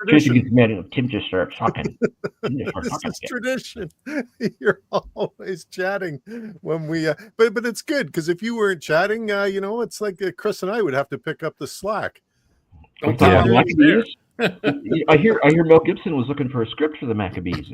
tradition. Gets mad and Tim just starts talking. This is tradition. You're always chatting when we, but it's good because if you weren't chatting, it's like Chris and I would have to pick up the slack. Don't tell me Maccabees. I hear Mel Gibson was looking for a script for the Maccabees.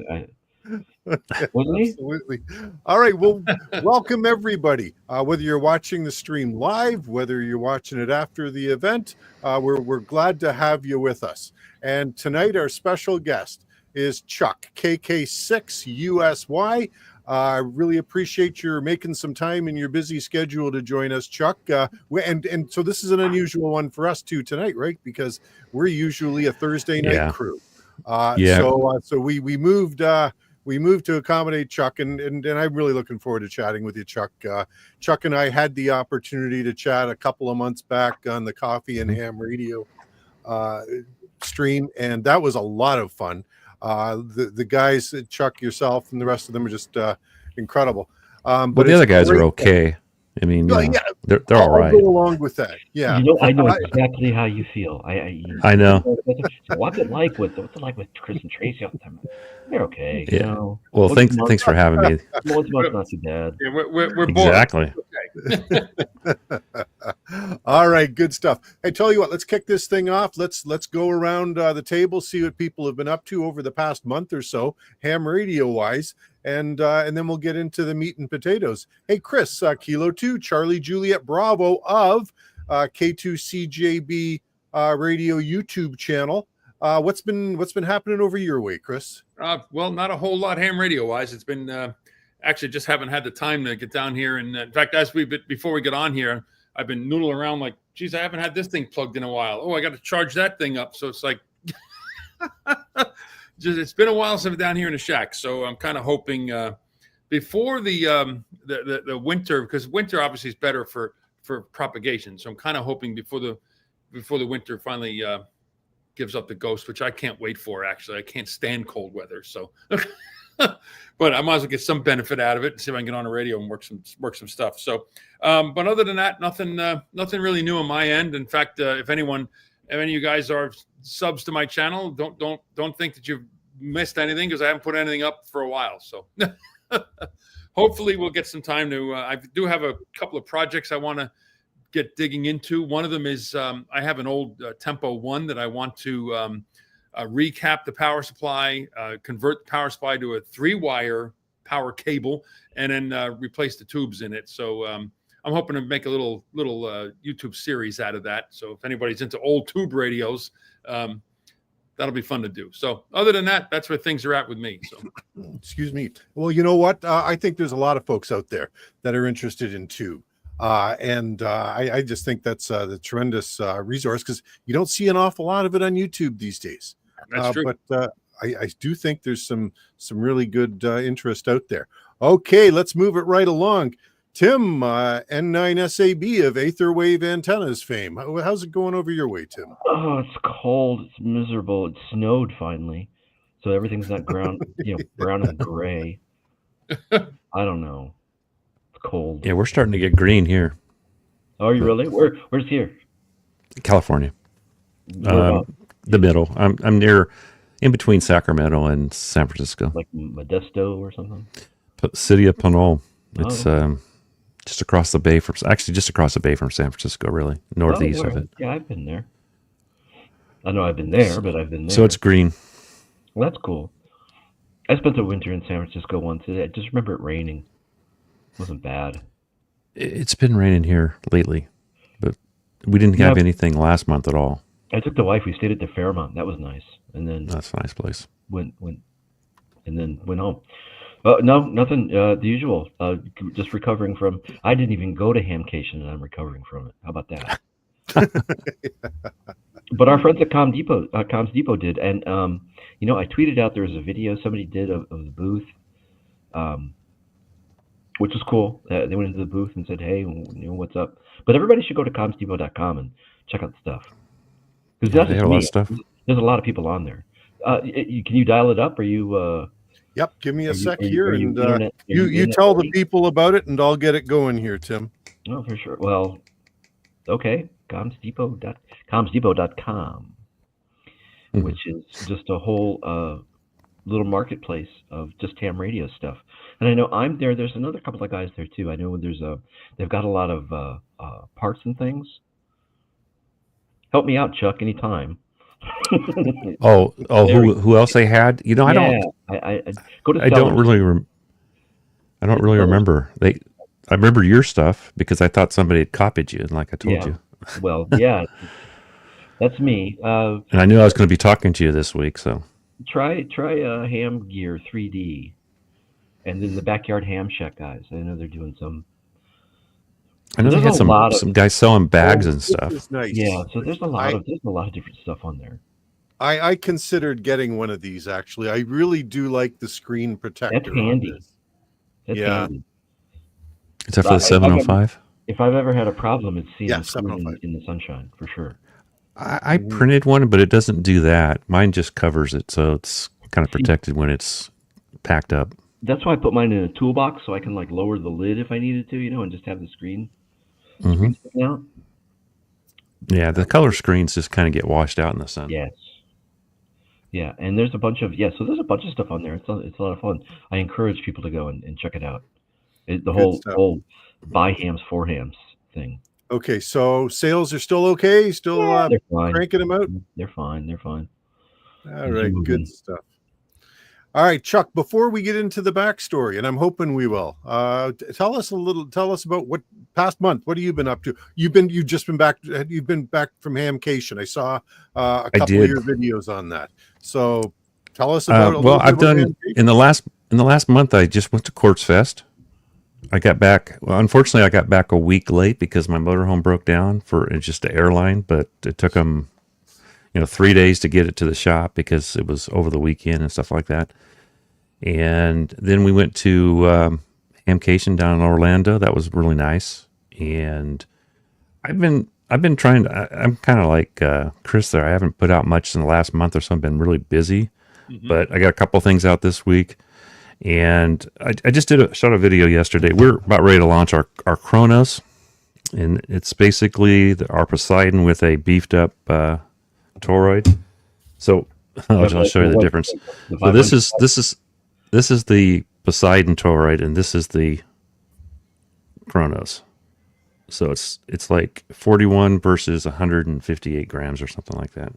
Wasn't he? Absolutely. All right. Well, welcome everybody. Whether you're watching the stream live, whether you're watching it after the event, we're glad to have you with us. And tonight, our special guest is Chuck, KK6USY. I really appreciate your making some time in your busy schedule to join us, Chuck. And so this is an unusual one for us too tonight, right? Because we're usually a Thursday night crew. So we moved to accommodate Chuck, and I'm really looking forward to chatting with you, Chuck. Chuck and I had the opportunity to chat a couple of months back on the Coffee and Ham Radio stream, and that was a lot of fun. The guys, Chuck, yourself, and the rest of them are just incredible. But the other guys are okay. I mean, they're all right. I'll go along with that. Yeah, I know exactly how you feel. I know. So what's it like with Chris and Tracy all the time? They're okay. Yeah. Well, thanks for having me. Once a month, not too bad. Yeah, we're exactly. Okay. All right, good stuff. Hey, tell you what, let's kick this thing off. Let's go around the table, see what people have been up to over the past month or so, ham radio wise, and then we'll get into the meat and potatoes. Hey, Chris, Kilo 2, Charlie Juliet Bravo of K2CJB radio YouTube channel. What's been happening over your way, Chris? Well, not a whole lot ham radio wise. It's been actually just haven't had the time to get down here. And in fact, before we get on here, I've been noodling around like, geez, I haven't had this thing plugged in a while. Oh, I got to charge that thing up. So it's like, it's been a while since I've been down here in the shack. So I'm kind of hoping before the winter, because winter obviously is better for propagation. So I'm kind of hoping before the winter finally gives up the ghost, which I can't wait for. Actually, I can't stand cold weather. So, but I might as well get some benefit out of it and see if I can get on the radio and work some stuff. So, but other than that, nothing really new on my end. In fact, if any of you guys are subs to my channel, don't think that you've missed anything because I haven't put anything up for a while. So hopefully we'll get some time to. I do have a couple of projects I want to get digging into. One of them is I have an old Tempo 1 that I want to recap the power supply, convert the power supply to a 3-wire power cable, and then replace the tubes in it. So I'm hoping to make a little YouTube series out of that. So if anybody's into old tube radios, that'll be fun to do. So other than that, that's where things are at with me. So excuse me. Well, you know what? I think there's a lot of folks out there that are interested in tube. And I just think that's the tremendous resource because you don't see an awful lot of it on YouTube these days. That's true. But I do think there's some really good interest out there. Okay, let's move it right along. Tim, N9SAB of Aether Wave Antennas fame. How's it going over your way, Tim? Oh, it's cold. It's miserable. It snowed finally, so everything's not brown and gray. I don't know. It's cold. Yeah, we're starting to get green here. Oh, are you really? Where's here? California. The middle. I'm near, in between Sacramento and San Francisco. Like Modesto or something? City of Pinole. It's just across the bay from San Francisco, really. Northeast of it. Yeah, I've been there. I know I've been there, but I've been there. So it's green. Well, that's cool. I spent the winter in San Francisco once. I just remember it raining. It wasn't bad. It's been raining here lately, but we didn't have anything last month at all. I took the wife. We stayed at the Fairmont. That was nice. And then that's a nice place. Went home. No, nothing. The usual. Just recovering from. I didn't even go to Hamcation, and I'm recovering from it. How about that? But our friends at Comms Depot did, and I tweeted out there was a video somebody did of the booth, which was cool. They went into the booth and said, "Hey, what's up?" But everybody should go to commsdepot.com and check out the stuff. Because they have a lot of stuff. There's a lot of people on there. Can you dial it up? Are you? Yep. Give me a sec here, and you tell the people about it, and I'll get it going here, Tim. Oh, for sure. Well, okay. commsdepot.com. which is just a whole little marketplace of just ham radio stuff. And I know I'm there. There's another couple of guys there too. I know they've got a lot of parts and things. Help me out, Chuck, anytime. Who else they had? You know, I go to. I don't really remember. I remember your stuff because I thought somebody had copied you, and like I told you. Well, yeah, that's me. And I knew I was going to be talking to you this week, so try Ham Gear 3D, and then the Backyard Ham Shack guys. I know they're doing some. I know they had some guys selling bags and stuff. Nice. Yeah, so there's a lot of different stuff on there. I considered getting one of these actually. I really do like the screen protector. That's handy. That's handy. Is that for the 705? If I've ever had a problem, it's seeing the screen in the sunshine for sure. I printed one, but it doesn't do that. Mine just covers it, so it's kind of protected when it's packed up. That's why I put mine in a toolbox so I can like lower the lid if I needed to, and just have the screen. Out. Yeah, the color screens just kind of get washed out in the sun. Yes. Yeah, and there's a bunch of stuff on there. It's a lot of fun. I encourage people to go and check it out. The whole buy hams for hams thing. Okay, so sales are still okay? Still they're fine. Cranking them out? They're fine. All right, good stuff. All right, Chuck, before we get into the backstory, and I'm hoping we will, tell us about what past month, what have you been up to? You've been back from Hamcation. I saw a couple of your videos on that. So tell us about I've done in the last month I just went to Quartz Fest. I got back, unfortunately I got back a week late because my motorhome broke down for just the airline, but it took them 3 days to get it to the shop because it was over the weekend and stuff like that. And then we went to Hamcation down in Orlando. That was really nice. And I've been trying to, I'm kind of like Chris there. I haven't put out much in the last month or so. I've been really busy, but I got a couple things out this week. And I just shot a video yesterday. We're about ready to launch our Kronos. And it's basically our Poseidon with a beefed up toroid. So I'll show you the difference. So this is the Poseidon toroid, and this is the Kronos. So it's like 41 versus 158 grams or something like that.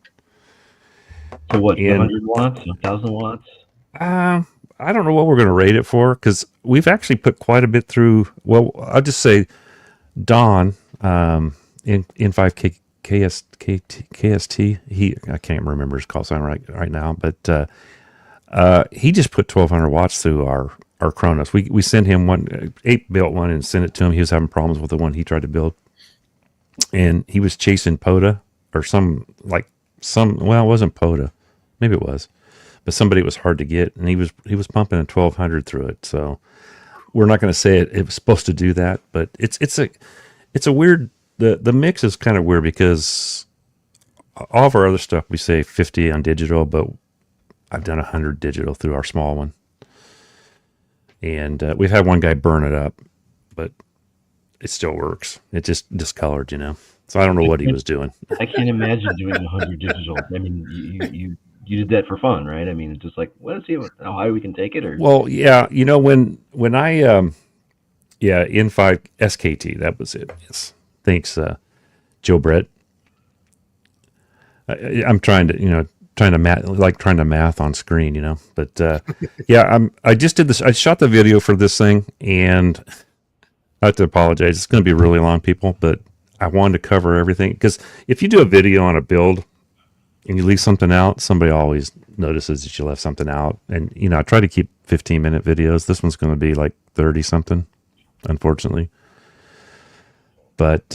So what? 100 watts, 1,000 watts? I don't know what we're going to rate it for because we've actually put quite a bit through. Well, I'll just say Don in 5K. KST. I can't remember his call sign right now, but he just put 1,200 watts through our Kronos. We sent him one, 8 built one, and sent it to him. He was having problems with the one he tried to build, and he was chasing POTA or well, it wasn't POTA, maybe it was, but somebody was hard to get, and he was pumping a 1,200 through it. So we're not going to say it was supposed to do that, but it's a weird. The mix is kind of weird because all of our other stuff we say 50 on digital, but I've done 100 digital through our small one, and we've had one guy burn it up, but it still works. It just discolored, So I don't know what he was doing. I can't imagine doing 100 digital. I mean, you did that for fun, right? I mean, it's just like, let's see how high we can take it. Or well, yeah, when I N5 SKT, that was it. Yes. Thanks, Joe Brett. I'm trying to math on screen, but I just did this. I shot the video for this thing, and I have to apologize. It's going to be really long, people, but I wanted to cover everything because if you do a video on a build and you leave something out, somebody always notices that you left something out. And I try to keep 15-minute videos. This one's going to be like 30 something, unfortunately. But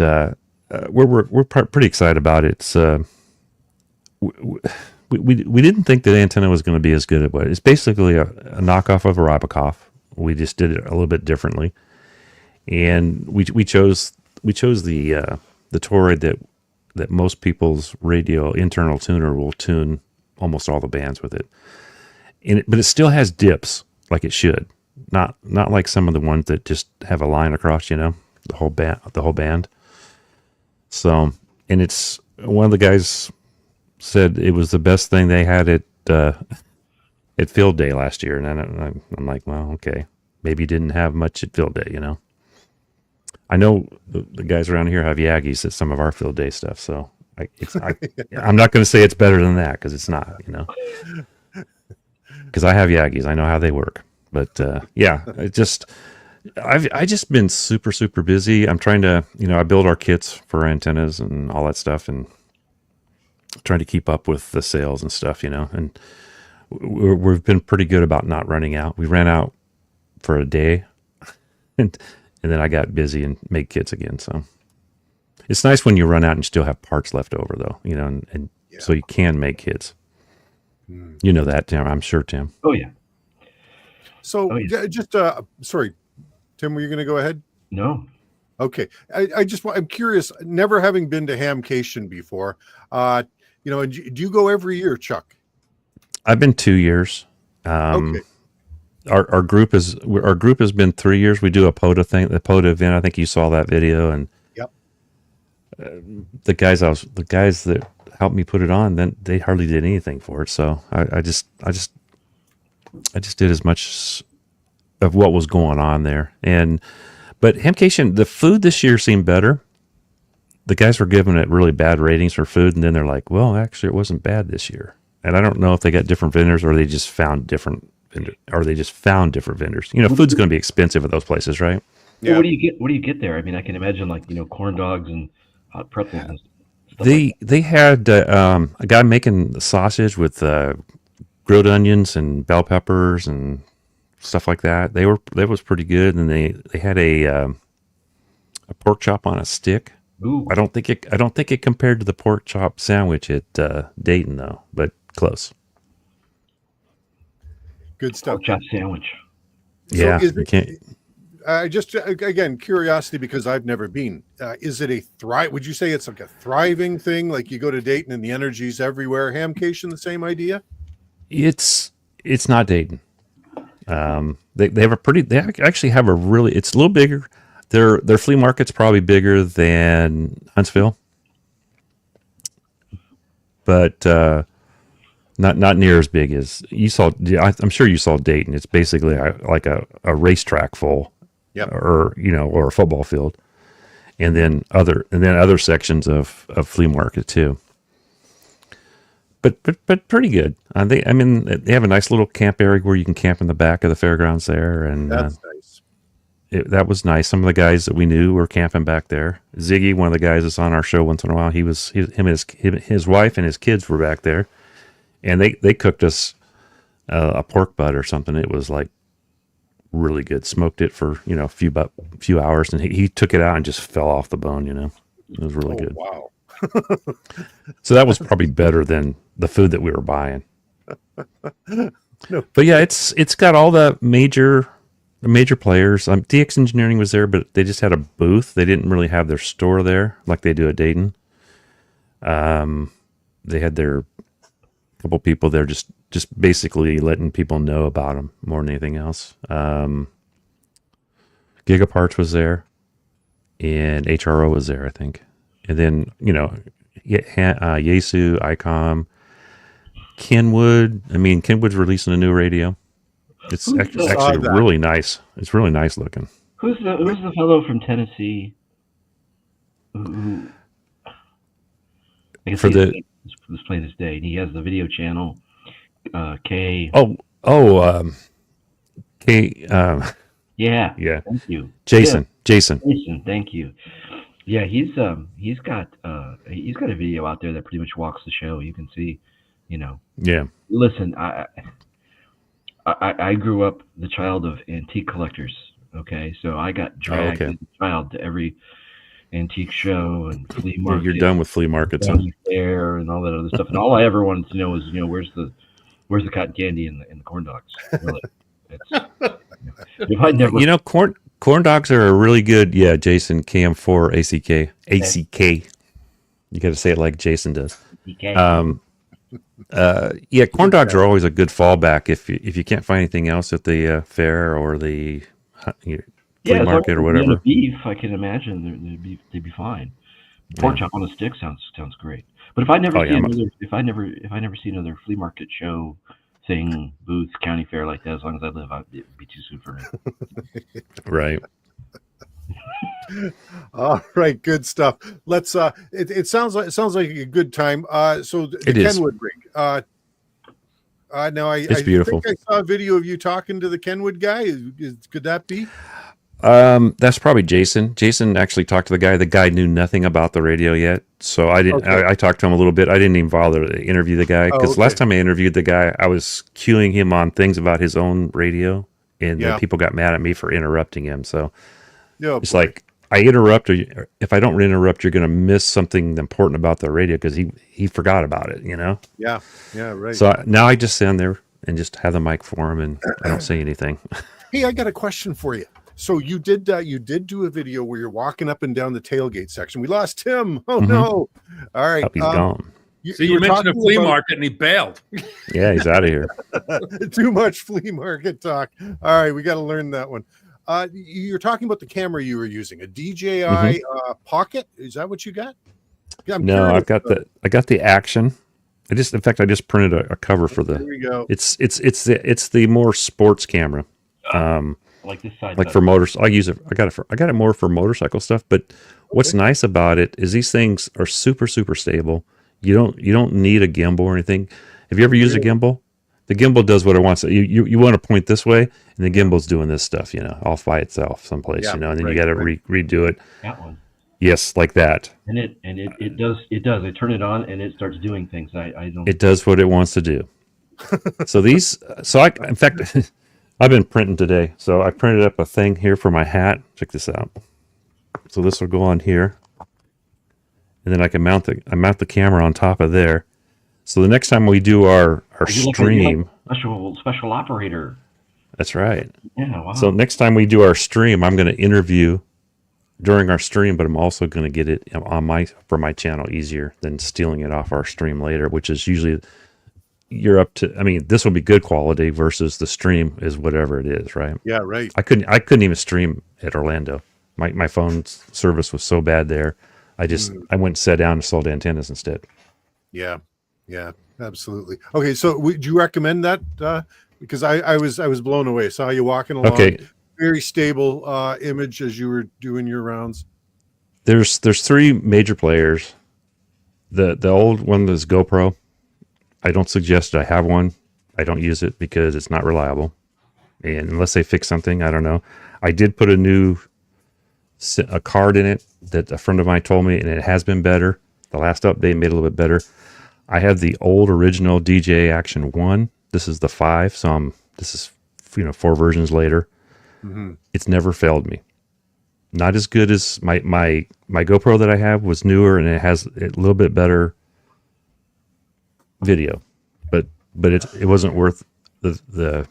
we're pretty excited about it. It's we didn't think that antenna was going to be as good as what it's basically a knockoff of a Robocop. We just did it a little bit differently, and we chose the toroid that most people's radio internal tuner will tune almost all the bands with it. But it still has dips like it should, not like some of the ones that just have a line across, the whole band. So, and it's one of the guys said it was the best thing they had at field day last year, and I'm like, well, okay, maybe didn't have much at field day, I know the guys around here have Yaggies at some of our field day stuff, so I'm not going to say it's better than that because it's not, because I have Yaggies, I know how they work, but I've just been super, super busy. I'm trying to, I build our kits for antennas and all that stuff, and trying to keep up with the sales and stuff, and we've been pretty good about not running out. We ran out for a day, and then I got busy and made kits again. So it's nice when you run out and still have parts left over, though, and so you can make kits. You know that, Tim. I'm sure, Tim. Oh yeah. So just sorry, Tim, were you going to go ahead? No. Okay. I'm curious, never having been to Hamcation before, and do you go every year, Chuck? I've been 2 years. Okay. Our group has been 3 years. We do a POTA thing, the POTA event. I think you saw that video, and yep. The guys that helped me put it on, then they hardly did anything for it. So I just did as much of what was going on there. But Hamcation, the food this year seemed better. The guys were giving it really bad ratings for food, and then they're like, well, actually it wasn't bad this year. And I don't know if they got different vendors or they just found different vendors. Food's going to be expensive at those places, right? Yeah. Well, what do you get there? I mean, I can imagine corn dogs and hot pretzels and stuff. They had a guy making the sausage with grilled onions and bell peppers and stuff like that. That was pretty good. And they had a pork chop on a stick. Ooh. I don't think it compared to the pork chop sandwich at Dayton though, but close. Good stuff. Pork chop sandwich. Yeah. Just again, curiosity, because I've never been. Is it would you say it's like a thriving thing? Like you go to Dayton and the energy's everywhere. Hamcation, the same idea? It's not Dayton. They actually have it's a little bigger. Their flea market's probably bigger than Huntsville, but not near as big as you saw. I'm sure you saw Dayton. It's basically like a racetrack full, or a football field, and then other sections of flea market too. But pretty good. They have a nice little camp area where you can camp in the back of the fairgrounds there, and that's nice. That was nice. Some of the guys that we knew were camping back there. Ziggy, one of the guys that's on our show once in a while, his wife and his kids were back there, and they cooked us a pork butt or something. It was like really good. Smoked it for a few hours, and he took it out and just fell off the bone. It was really good. Wow. So that was probably better than the food that we were buying. No. But yeah, it's got all the major players. DX Engineering was there, but they just had a booth. They didn't really have their store there like they do at Dayton. They had their couple people there just basically letting people know about them more than anything else. Gigaparts was there, and HRO was there, I think. And then, Yaesu, ICOM, Kenwood. Kenwood's releasing a new radio. It's actually really nice. It's really nice looking. Who's the fellow from Tennessee? Who let's play this day. He has the video channel. K. K. Yeah. Thank you, Jason. Thank you. Yeah, he's got a video out there that pretty much walks the show. You can see, Yeah. Listen, I grew up the child of antique collectors. Okay, so I got dragged as a child to every antique show and flea market. You're done with flea markets, fair and all that other stuff. And all I ever wanted to know was, where's the cotton candy and the corn dogs? Really, if I never, corn dogs are a really good. Yeah, Jason KM4 ACK. You got to say it like Jason does. Corn dogs are always a good fallback if you can't find anything else at the fair or the flea market or whatever. Beef, I can imagine they'd be fine. Pork chop on a stick sounds great. But if I never Oh, see yeah, another, if I never see another flea market show thing, booth, county fair like that, as long as I live, it would be too soon for me. right. All right, good stuff. Let's it sounds like a good time. So the It is. Kenwood rig. Now It's beautiful. think I saw a video of you talking to the Kenwood guy. Could that be? That's probably Jason. Jason actually talked to the guy. The guy knew nothing about the radio yet, so I didn't. Okay. I talked to him a little bit. I didn't even bother to interview the guy because okay. last time I interviewed the guy, I was cueing him on things about his own radio, and Yeah. people got mad at me for interrupting him. So Yeah, it's like I interrupt, or if I don't interrupt, you're going to miss something important about the radio because he forgot about it. yeah, right. So now I just stand there and just have the mic for him, and I don't say anything. Hey, I got a question for you. So you did do a video where you're walking up and down the tailgate section. We lost Tim. Oh no! All right, Oh, he's gone. You were mentioned a talking flea about market and he bailed. Yeah, he's out of here. too much flea market talk. All right, we got to learn that one. You're talking about the camera you were using, a DJI Pocket. Is that what you got? Yeah, I'm No, curious. I got the Action. In fact, I just printed a cover for There we go. It's the more sports camera. Like this side. Like for motors, I use it. I got it more for motorcycle stuff. But what's nice about it is these things are super stable. You don't need a gimbal or anything. Have you ever used a gimbal? The gimbal does what it wants. You want to point this way, and the gimbal's doing this stuff, all by itself someplace, Yeah, and then right, you got to right. redo it. That one. Yes, like that. And it does. I turn it on and it starts doing things. I don't. It does what it wants to do. In fact, I've been printing today. So I printed up a thing here for my hat. Check this out. So this will go on here, and then I can mount the camera on top of there. So the next time we do our stream, special operator. that's right. Yeah. Wow. So next time we do our stream, I'm going to interview during our stream, but I'm also going to get it for my channel easier than stealing it off our stream later, which is usually you're up to. I mean, this will be good quality versus the stream is whatever it is, right? Yeah, right. I couldn't even stream at Orlando. My phone service was so bad there. I went and sat down and sold antennas instead. Yeah, absolutely. Okay, so would you recommend that? Because I was blown away. Saw you walking along. Okay. Very stable image as you were doing your rounds. There's three major players. The old one is GoPro. I don't suggest I have one. I don't use it because it's not reliable. And unless they fix something, I don't know. I did put a card in it that a friend of mine told me, and it has been better. The last update made it a little bit better. I have the old original DJI Action 1. This is the 5, so this is 4 versions later. Mm-hmm. It's never failed me. Not as good as my GoPro that I have was newer, and it has a little bit better video, but it wasn't worth the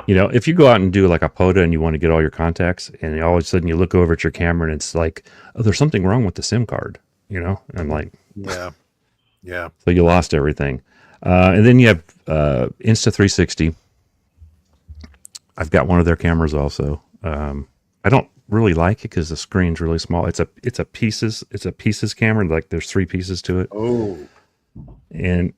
if you go out and do like a POTA and you want to get all your contacts, and all of a sudden you look over at your camera and it's like, oh, there's something wrong with the SIM card, and like, yeah. So you lost everything. And then you have Insta360. I've got one of their cameras also. I don't really like it because the screen's really small. It's a pieces camera. Like there's 3 pieces to it. Oh, and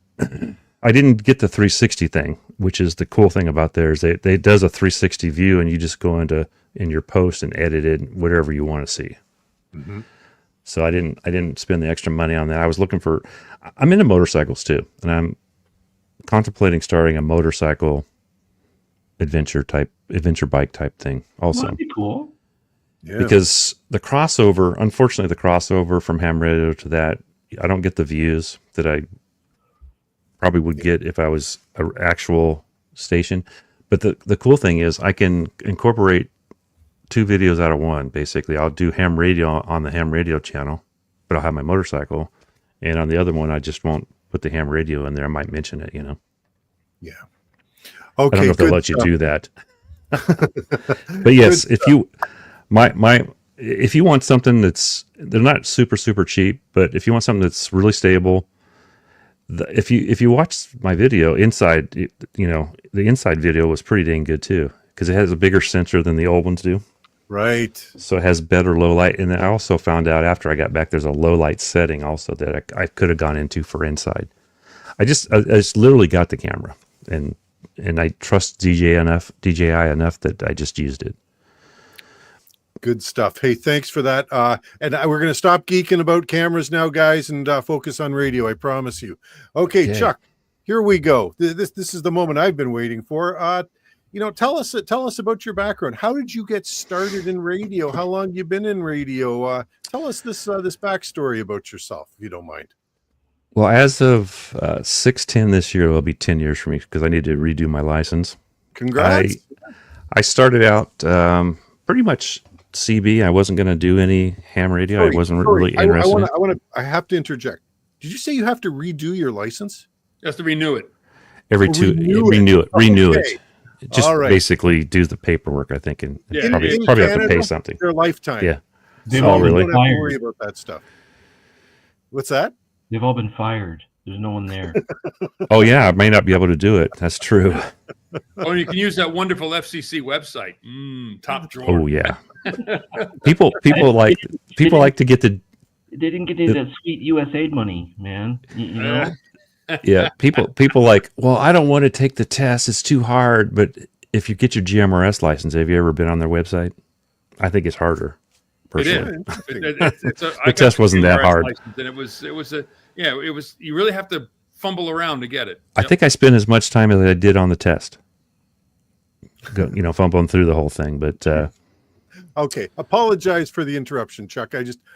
I didn't get the 360 thing, which is the cool thing about theirs. They does a 360 view, and you just go in your post and edit it whatever you want to see. mm-hmm. So I didn't spend the extra money on that. I was looking for. I'm into motorcycles too, and I'm contemplating starting a motorcycle adventure bike type thing also. That'd be cool. Yeah. Because unfortunately, the crossover from ham radio to that, I don't get the views that I probably would get if I was an actual station. But the cool thing is I can incorporate 2 videos out of one. Basically, I'll do ham radio on the ham radio channel, but I'll have my motorcycle, and on the other one, I just won't put the ham radio in there. I might mention it, Yeah. I Okay. don't know if they'll let you do that. But yes, if you if you want something they're not super cheap, but if you want something that's really stable, if you watch my video inside, the inside video was pretty dang good too, because it has a bigger sensor than the old ones do. Right. So it has better low light. And then I also found out after I got back, there's a low light setting also that I could have gone into for inside. I just literally got the camera, and I trust DJI enough that I just used it. Good stuff. Hey, thanks for that. And we're going to stop geeking about cameras now, guys, and focus on radio. I promise you. Okay, Chuck, here we go. This is the moment I've been waiting for. Tell us about your background. How did you get started in radio? How long you been in radio? Tell us this backstory about yourself, if you don't mind. Well, as of 6/10 this year, it'll be 10 years for me because I need to redo my license. Congrats. I started out pretty much CB. I wasn't going to do any ham radio. I wasn't really interested. I have to interject. Did you say you have to redo your license? You have to renew it. Renew it. Just basically do the paperwork, I think, and probably Canada, have to pay something. Their lifetime. Yeah. They've all really? been Don't have to fired. worry about that stuff. What's that? They've all been fired. There's no one there. Oh yeah, I may not be able to do it. That's true. Oh, and you can use that wonderful FCC website. Top drawer. Oh yeah. People like to get the. They didn't get any of that sweet USAID money, man. You know. Yeah, people like. Well, I don't want to take the test. It's too hard. But if you get your GMRS license, have you ever been on their website? I think it's harder. Personally. It is. The test wasn't that hard. And it was you really have to fumble around to get it. I think I spent as much time as I did on the test. Fumbling through the whole thing, but okay. Apologize for the interruption, Chuck.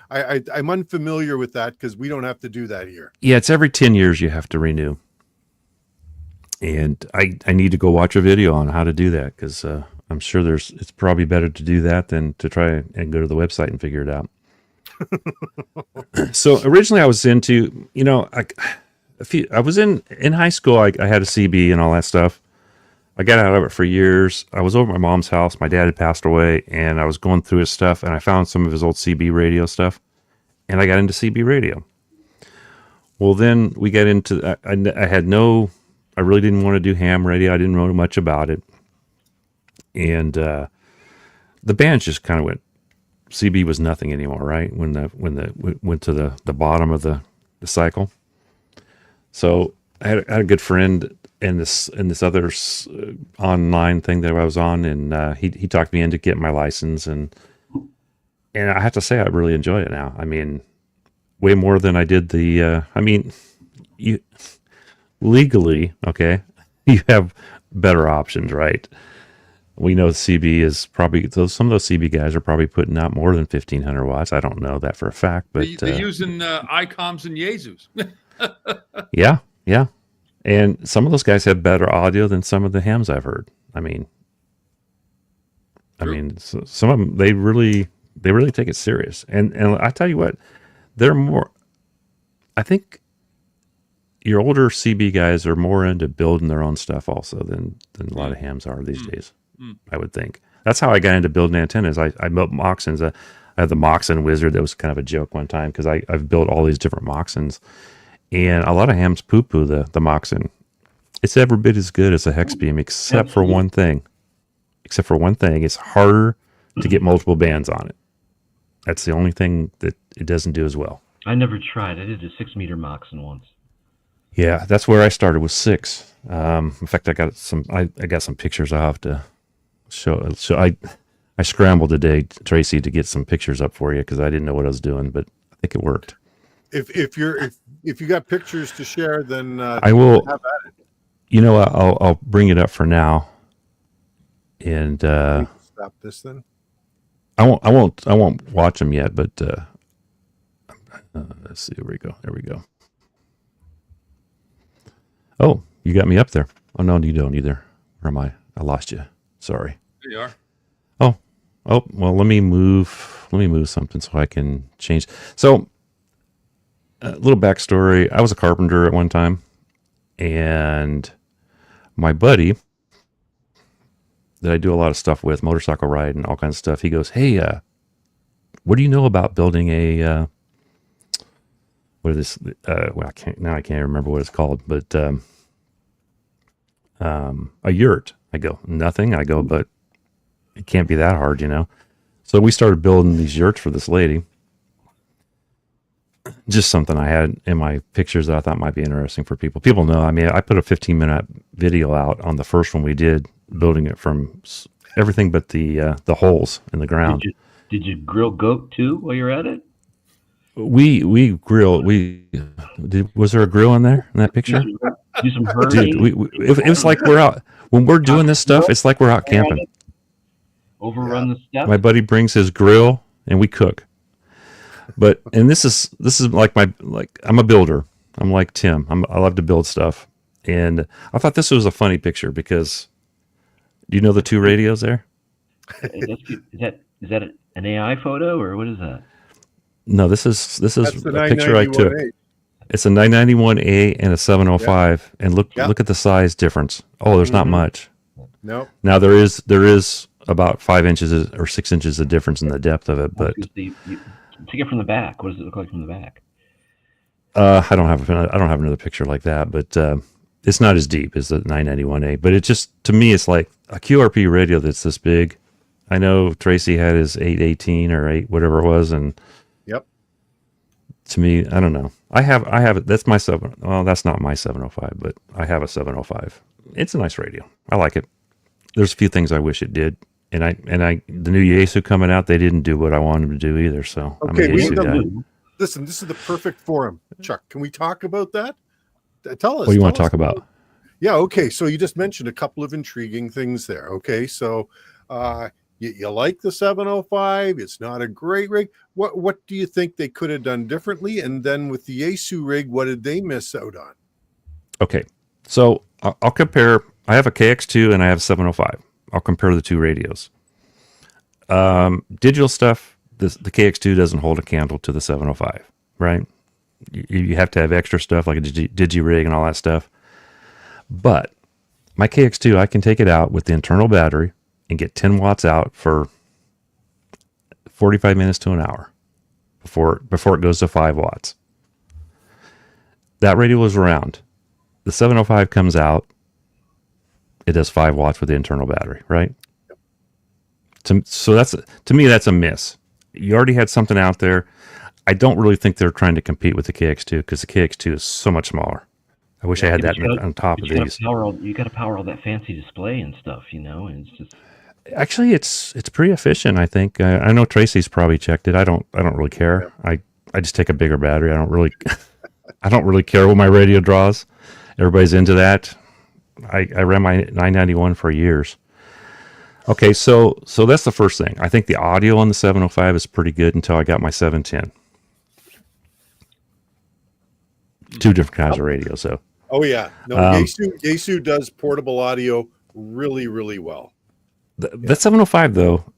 I'm unfamiliar with that because we don't have to do that here. yeah, it's every 10 years you have to renew. And I need to go watch a video on how to do that because I'm sure it's probably better to do that than to try and go to the website and figure it out. So originally I was into, I was in high school. I had a CB and all that stuff. I got out of it for years. I was over at my mom's house. My dad had passed away, and I was going through his stuff, and I found some of his old CB radio stuff, and I got into CB radio. Well, then we got into, I really didn't want to do ham radio. I didn't know much about it. And the band just kind of went, CB was nothing anymore, right? When went to the bottom of the cycle. So I had a good friend in this other online thing that I was on, and he talked me into getting my license, and I have to say I really enjoy it now. I mean, way more than I did you legally, okay, you have better options, right? We know CB is probably some of those CB guys are probably putting out more than 1,500 watts. I don't know that for a fact, but they're using ICOMs and Jesus. Yeah. And some of those guys have better audio than some of the hams I've heard. I mean, so some of them, they really take it serious. And I tell you what, they're more, I think your older CB guys are more into building their own stuff also than a lot of hams are these days. I would think. That's how I got into building antennas. I built Moxons. I had the Moxon Wizard. That was kind of a joke one time because I've built all these different Moxons. And a lot of hams poo-poo the Moxon. It's every bit as good as a hex beam, except for one thing. It's harder to get multiple bands on it. That's the only thing that it doesn't do as well. I never tried. I did a 6-meter Moxon once. Yeah, that's where I started with 6. In fact, I got some pictures I have to show. So I scrambled today, Tracy, to get some pictures up for you because I didn't know what I was doing, but I think it worked. If you got pictures to share, then I will. Have at it. I'll bring it up for now, and stop this then. I won't watch them yet, but let's see. There we go. Oh, you got me up there. Oh no, you don't either. Where am I? I lost you. Sorry. There you are. Oh. Well, let me move something so I can change. So, a little backstory. I was a carpenter at one time, and my buddy that I do a lot of stuff with, motorcycle ride and all kinds of stuff, he goes, "Hey, what do you know about building a well, I can't remember what it's called, but a yurt?" I go, "Nothing." I go, "But it can't be that hard, So we started building these yurts for this lady. Just something I had in my pictures that I thought might be interesting for people. People know. I mean, I put a 15-minute video out on the first one we did, building it from everything but the holes in the ground. Did you grill goat too while you're at it? We grill. Was there a grill in there in that picture? Do some herding. Dude, it was like we're out when we're doing this stuff. It's like we're out camping. Overrun the steps. My buddy brings his grill and we cook. And this is like I'm a builder. I'm like Tim. I love to build stuff, and I thought this was a funny picture because, do you know the two radios there? Is that an AI photo or what is that? No, this is That's a picture I took. It's a 991A and a 705, and look at the size difference. Oh, there's not much. No. Now there is about 5 inches or 6 inches of difference in the depth of it, but. Take it from the back. What does it look like from the back? I don't have another picture like that, but it's not as deep as the 991A. But it just, to me, it's like a QRP radio that's this big. I know Tracy had his 818 or 8 whatever it was, and to me, I don't know. I have it. That's my 7. Well, that's not my 705, but I have a 705. It's a nice radio. I like it. There's a few things I wish it did. And the new Yaesu coming out, they didn't do what I wanted them to do either. So okay, I'm a Yaesu guy. Listen, this is the perfect forum, Chuck. Can we talk about that? Tell us. What do you want to talk about? Yeah. Okay. So you just mentioned a couple of intriguing things there. Okay. So you like the 705. It's not a great rig. What do you think they could have done differently? And then with the Yaesu rig, what did they miss out on? Okay. So I'll compare. I have a KX2 and I have a 705. I'll compare the two radios. Digital stuff, the KX2 doesn't hold a candle to the 705, right? You have to have extra stuff like a digi-rig and all that stuff. But my KX2, I can take it out with the internal battery and get 10 watts out for 45 minutes to an hour before it goes to 5 watts. That radio was around. The 705 comes out. It does 5 watts with the internal battery, right? So to me, that's a miss. You already had something out there. I don't really think they're trying to compete with the KX2 because the KX2 is so much smaller. I wish I had that on top of these. You got to power all that fancy display and stuff, and it's just. Actually, it's pretty efficient. I think. I know Tracy's probably checked it. I don't really care. I just take a bigger battery. I don't really care what my radio draws. Everybody's into that. I ran my 991 for years. Okay, so that's the first thing. I think the audio on the 705 is pretty good until I got my 710. Two different kinds of radios, so. Oh yeah, no, Yaesu does portable audio really, really well. That 705 though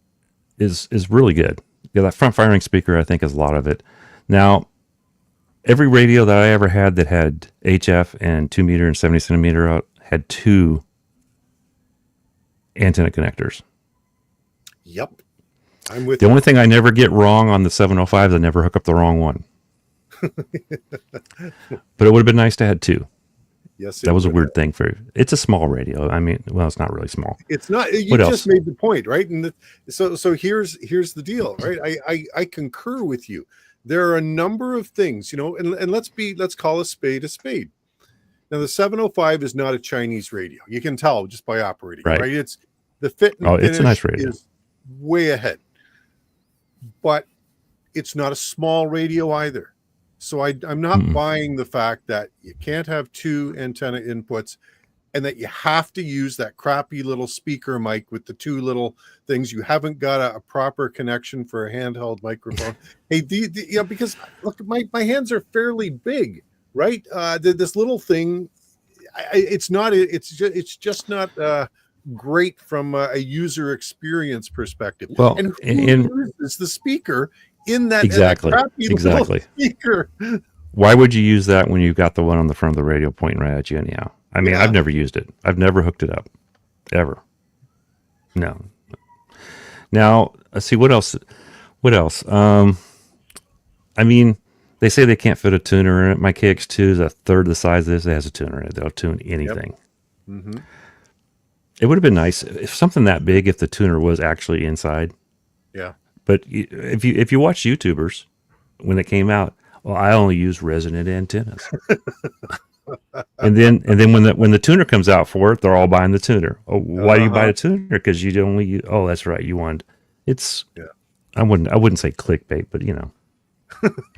is really good. Yeah, that front firing speaker I think is a lot of it. Now, every radio that I ever had that had HF and 2 meter and 70 centimeter out had 2 antenna connectors. Yep. I'm with you. The only thing I never get wrong on the 705 is I never hook up the wrong one. But it would have been nice to have 2. Yes. That was a weird thing it's a small radio. I mean, well, it's not really small. It's not. You just made the point, right? And so here's the deal, right? I concur with you. There are a number of things, and let's call a spade a spade. Now, the 705 is not a Chinese radio. You can tell just by operating, right? It's the fit and finish it's a nice radio. Is way ahead. But it's not a small radio either. So I'm not buying the fact that you can't have 2 antenna inputs and that you have to use that crappy little speaker mic with the 2 little things. You haven't got a proper connection for a handheld microphone. Hey, because look, my hands are fairly big. Right, this little thing, it's just not great from a user experience perspective. Well, and who uses the speaker in that exactly little speaker? Why would you use that when you got the one on the front of the radio pointing right at you anyhow? I mean, I've never used it. I've never hooked it up, ever. No. Now, let's see what else. I mean. They say they can't fit a tuner in it. My KX2 is a third the size of this. It has a tuner in it. They'll tune anything. Yep. Mm-hmm. It would have been nice if something that big, if the tuner was actually inside. Yeah. But if you watch YouTubers when it came out, well, I only use resonant antennas. and then when the tuner comes out for it, they're all buying the tuner. Oh, why do you buy the tuner? Because you only use, oh, that's right, you want it's. Yeah. I wouldn't say clickbait, but you know.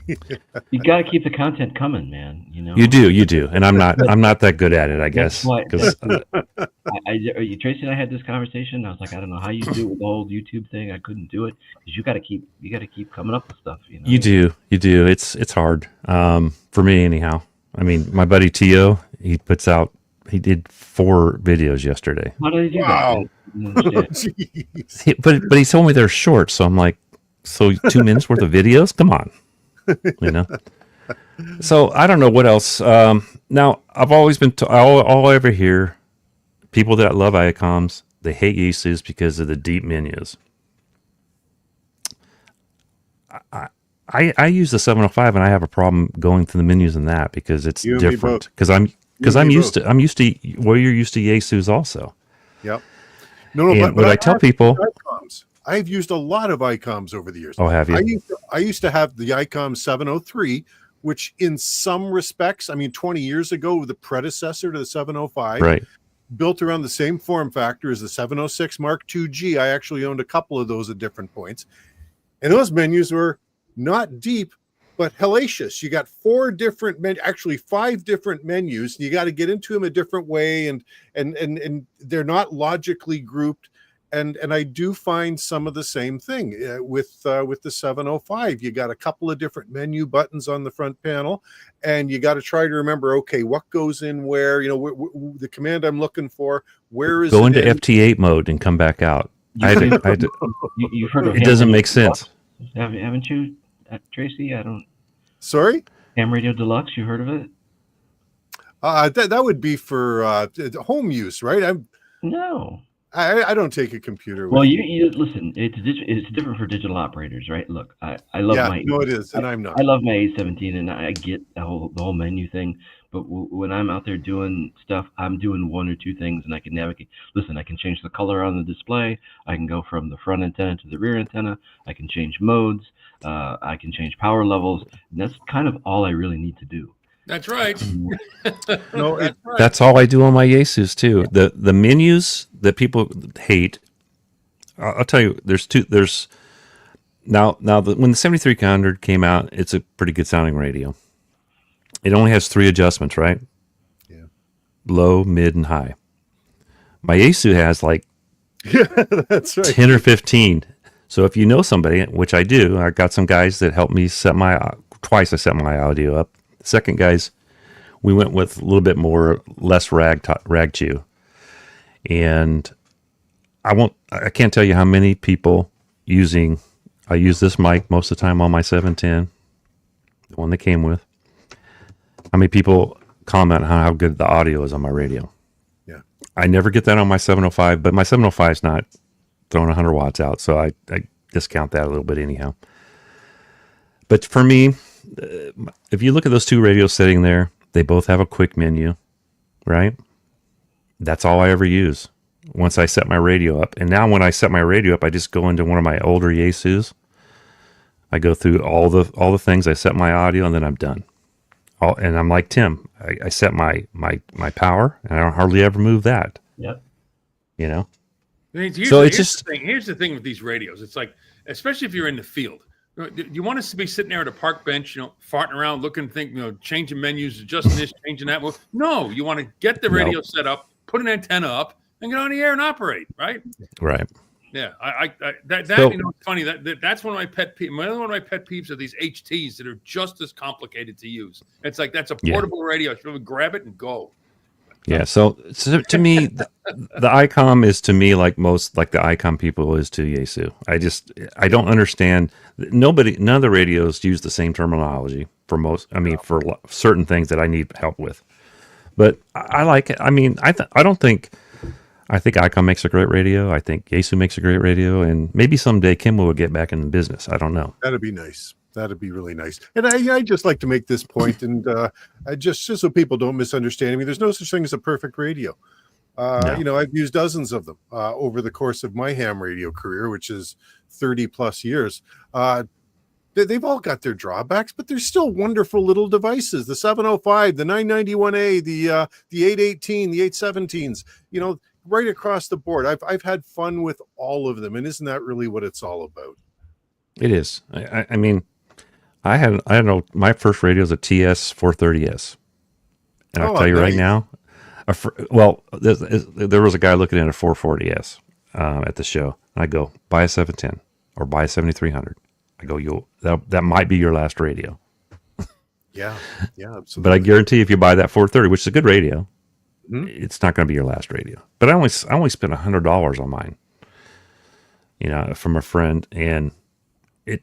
You got to keep the content coming, man. You know. You do, and I'm not that good at it, I guess. Because Tracy and I had this conversation. I was like, I don't know how you do it with the whole YouTube thing. I couldn't do it because you got to keep coming up with stuff. You know. You do. It's hard for me anyhow. I mean, my buddy Tio, he did 4 videos yesterday. How did he do that? But he told me they're short, so I'm like, so 2 minutes worth of videos? Come on. You know. So I don't know what else. Now I've always been all I ever hear people that love ICOMs, they hate Yaesus because of the deep menus. I use the 705 and I have a problem going through the menus in that because it's different. Because I'm used to you're used to Yaesus also. Yep. No, but I tell people ICOMs. I've used a lot of ICOMs over the years. Oh, have you? I used to have the ICOM 703, which in some respects, I mean, 20 years ago, the predecessor to the 705, right, built around the same form factor as the 706 Mark II-G. I actually owned a couple of those at different points. And those menus were not deep, but hellacious. You got 5 different menus. And you got to get into them a different way, and they're not logically grouped. And I do find some of the same thing with the 705. You got a couple of different menu buttons on the front panel, and you got to try to remember, okay, what goes in where? You know, the command I'm looking for. Where is go into FT8 mode and come back out? You've heard of it doesn't make sense. Haven't you, Tracy? I don't. Sorry. Ham Radio Deluxe. You heard of it? That would be for home use, right? No. I don't take a computer with well, you listen. It's different for digital operators, right? Look, I love my. No, it is, and I'm not. I love my A17, and I get the whole menu thing. But when I'm out there doing stuff, I'm doing 1 or 2 things, and I can navigate. Listen, I can change the color on the display. I can go from the front antenna to the rear antenna. I can change modes. I can change power levels. And that's kind of all I really need to do. That's right. That's all I do on my Yaesus too. The menus that people hate, I'll tell you. There's now when the 7300 came out, it's a pretty good sounding radio. It only has 3 adjustments, right? Yeah. Low, mid, and high. My Yaesu has like that's right. 10 or 15. So if you know somebody, which I do, I got some guys that helped me twice I set my audio up. The second guys, we went with a little bit less rag chew. And I can't tell you how many people I use this mic most of the time on my 710, the one that came with. How many people comment on how good the audio is on my radio? Yeah. I never get that on my 705, but my 705 is not throwing 100 watts out, so I discount that a little bit anyhow. But for me, if you look at those 2 radios sitting there, they both have a quick menu, right? That's all I ever use once I set my radio up. And now when I set my radio up, I just go into one of my older Yaesus. I go through all the things. I set my audio, and then I'm done. And I'm like Tim. I set my power, and I don't hardly ever move that. Yep. You know. Here's the thing with these radios. It's like, especially if you're in the field. You want us to be sitting there at a park bench, farting around, looking, changing menus, adjusting this, changing that. Well, no, you want to get the radio set up, put an antenna up, and get on the air and operate, right? Right. Yeah, it's funny that's one of my pet peeves. One of my pet peeves are these HTs that are just as complicated to use. It's like that's a portable radio. So grab it and go. Yeah. So to me, the ICOM is to me like the ICOM people is to Yaesu. I don't understand. None of the radios use the same terminology for most. I mean, for certain things that I need help with. But I like it. I mean, I think ICOM makes a great radio. I think Yaesu makes a great radio, and maybe someday Kimball will get back in the business. I don't know. That'd be nice. That'd be really nice. And I just like to make this point, and just so people don't misunderstand me, there's no such thing as a perfect radio. No. I've used dozens of them over the course of my ham radio career, which is 30 plus years. They've all got their drawbacks, but they're still wonderful little devices. The 705, the 991A, the 818, the 817s, right across the board. I've had fun with all of them. And isn't that really what it's all about? It is. I mean, I don't know, my first radio is a TS 430S. And I'll tell you right now, there was a guy looking at a 440S at the show. And I go, buy a 710 or buy a 7300. I go, that might be your last radio. Yeah, absolutely. But I guarantee if you buy that 430, which is a good radio, it's not going to be your last radio. But I only spent $100 on mine, from a friend, and it,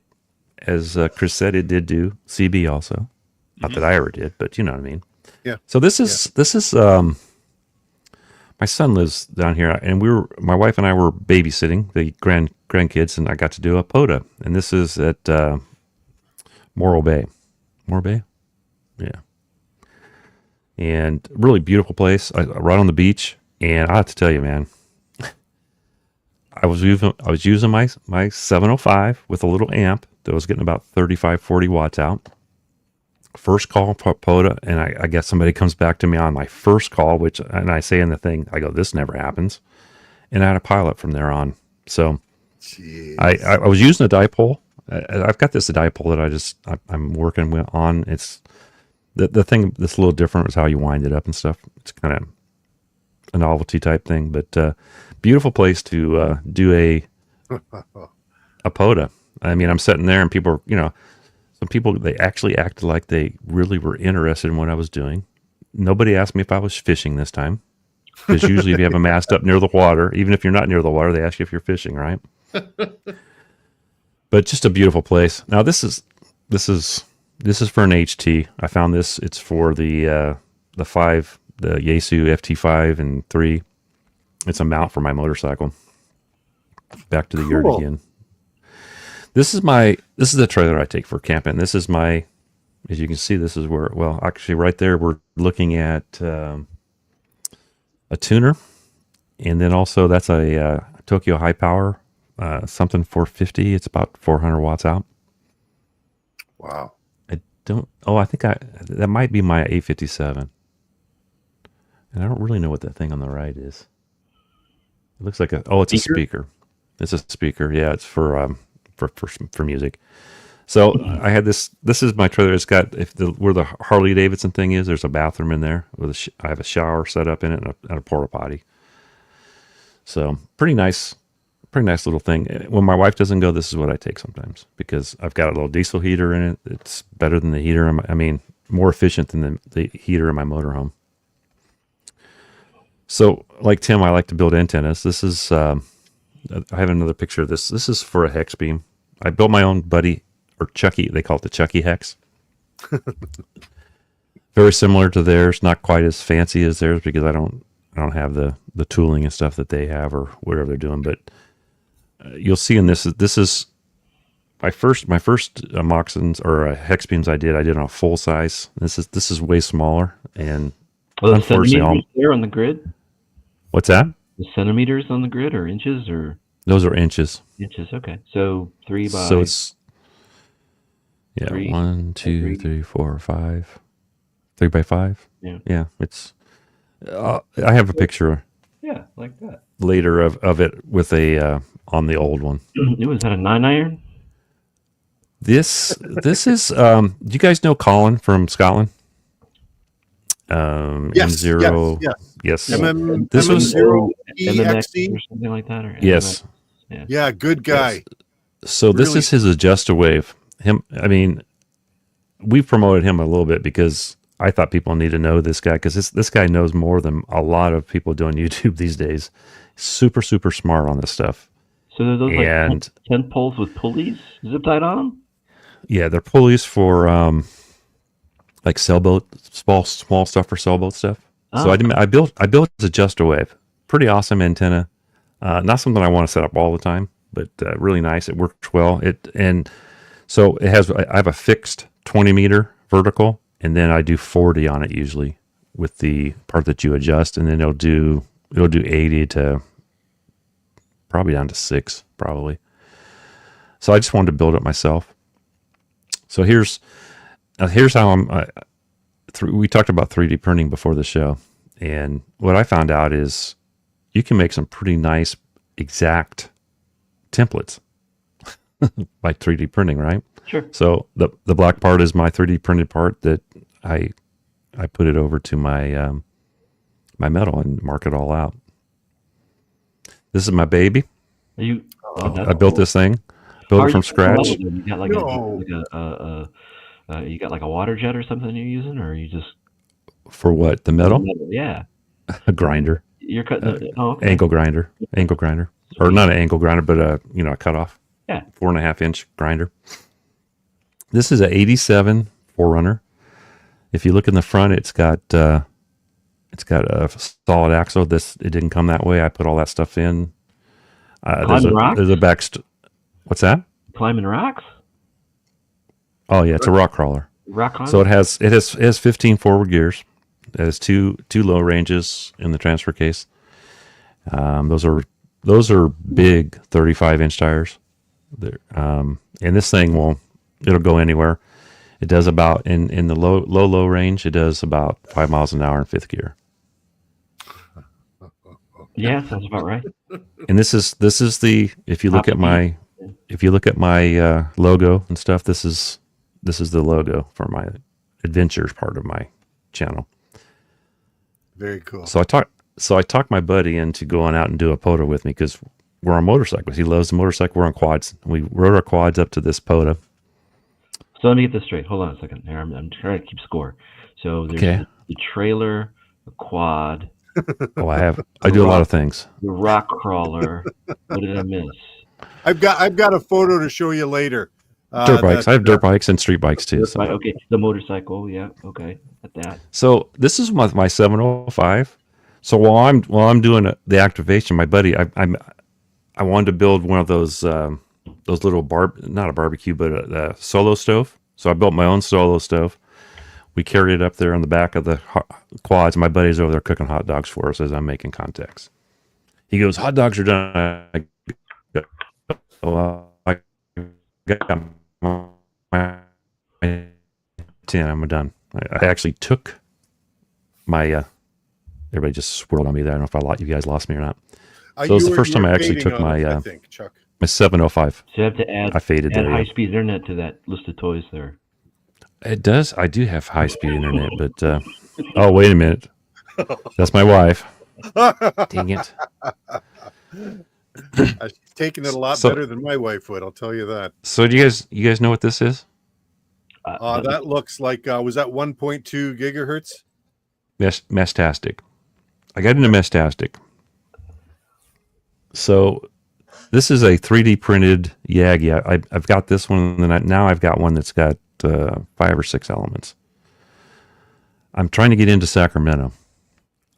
as Chris said, it did do CB also. Not that I ever did, but you know what I mean. Yeah. So this is my son lives down here, and my wife and I were babysitting the grandkids, and I got to do a POTA, and this is at Morro Bay. Morro Bay? Yeah. And really beautiful place, right on the beach. And I have to tell you, man, I was using my 705 with a little amp that was getting about 35, 40 watts out. First call for POTA, and I guess somebody comes back to me on my first call, and I say in the thing, I go, this never happens. And I had a pilot from there on. So I was using a dipole. I've got this dipole that I'm working on. It's the thing that's a little different is how you wind it up and stuff. It's kind of a novelty type thing, but beautiful place to do a POTA. I mean, I'm sitting there and people are, some people, they actually acted like they really were interested in what I was doing. Nobody asked me if I was fishing this time. Because usually if you have a mast up near the water, even if you're not near the water, they ask you if you're fishing, right? But just a beautiful place. Now this is for an HT. I found this. It's for the Yaesu FT5 and 3. It's a mount for my motorcycle. Back to the yurt again. This is the trailer I take for camping. This is my, as you can see, this is where, well, actually right there, we're looking at a tuner. And then also that's a Tokyo High Power, something 450. It's about 400 watts out. Wow. I think that might be my 857. And I don't really know what that thing on the right is. It looks like it's a speaker. It's a speaker. Yeah, it's for music. So I had this is my trailer. It's got, where the Harley Davidson thing is, there's a bathroom in there with I have a shower set up in it and a porta potty. So pretty nice little thing. When my wife doesn't go, this is what I take sometimes, because I've got a little diesel heater in it. It's better than the heater. More efficient than the heater in my motorhome. So like Tim, I like to build antennas. This is, I have another picture of this. This is for a hex beam. I built my own buddy, or Chucky. They call it the Chucky hex. Very similar to theirs. Not quite as fancy as theirs because I don't have the tooling and stuff that they have or whatever they're doing. But you'll see in this is my first Moxons or hex beams I did on a full size. This is way smaller, and unfortunately, there on the grid. What's that? The centimeters on the grid, or inches, or those are inches. Inches, okay. So 3 by. So it's 3, 1, 2, 3, 4, 5. 3 by 5. Yeah. It's. I have a picture. Yeah, like that. Later of it with a on the old one. Was that a 9-iron? This is. Do you guys know Colin from Scotland? Yes. M0. Yes. This was MMX or something like that, or yes. Yeah, good guy. Yes. So this is his adjuster wave. We promoted him a little bit because I thought people need to know this guy, because this guy knows more than a lot of people doing YouTube these days. Super, super smart on this stuff. So are those like 10 poles with pulleys zip tied on them? Yeah, they're pulleys for like sailboat, small stuff for sailboat stuff. Oh. So I built this adjuster wave. Pretty awesome antenna. Not something I want to set up all the time, but really nice. It works well. So it has. I have a fixed 20 meter vertical, and then I do 40 on it usually with the part that you adjust, and then it'll do 80 to probably down to 6 probably. So I just wanted to build it myself. So here's how we talked about 3D printing before the show. And what I found out is you can make some pretty nice exact templates by 3D printing, right? Sure. So the black part is my 3D printed part that I put it over to my my metal and mark it all out. This is my baby. I built this thing, built it from scratch. You got like you got like a water jet or something you're using, or you just For what? The metal? Yeah. A grinder. You're cutting okay. Angle grinder, or not an angle grinder, but a cutoff. Yeah. 4.5-inch grinder. This is a 87 4Runner. If you look in the front, it's got a solid axle. It didn't come that way. I put all that stuff in. There's a back. What's that? Climbing rocks? Oh yeah, it's a rock crawler. Rock climber? So it has 15 forward gears. It has two low ranges in the transfer case. Those are big 35-inch tires. And this thing it'll go anywhere. It does about in the low range. It does about 5 miles an hour in fifth gear. Yeah, sounds about right. And this is the if you look at my logo and stuff, this is the logo for my adventures part of my channel. Very cool. So I talked my buddy into going out and do a POTA with me because we're on motorcycles. He loves the motorcycle. We're on quads. We rode our quads up to this POTA. So let me get this straight. Hold on a second. Here, I'm trying to keep score. So there's the trailer, the quad. Oh, I do a lot of things. The rock crawler. What did I miss? I've got a photo to show you later. Dirt bikes. I have dirt bikes and street bikes too. So. Okay, the motorcycle. Yeah. Okay, at that. So this is my 705. So while I'm doing the activation, my buddy, I wanted to build one of those little not a barbecue, but a solo stove. So I built my own solo stove. We carried it up there on the back of the quads. My buddy's over there cooking hot dogs for us as I'm making contacts. He goes, "Hot dogs are done." I got my 10. I'm done. I actually took my. Everybody just swirled on me there. I don't know if you guys lost me or not. So it was the first time I actually took my I think, Chuck. my 705. So you have to add high-speed internet to that list of toys there. It does. I do have high-speed internet, but oh, wait a minute. That's my wife. Dang it. I've taken it a lot better than my wife would. I'll tell you that. So do you guys know what this is? That looks like was that 1.2 gigahertz? Mestastic. I got into Mestastic. So this is a 3D printed Yagi. I've got this one, and now I've got one that's got 5 or 6 elements. I'm trying to get into Sacramento.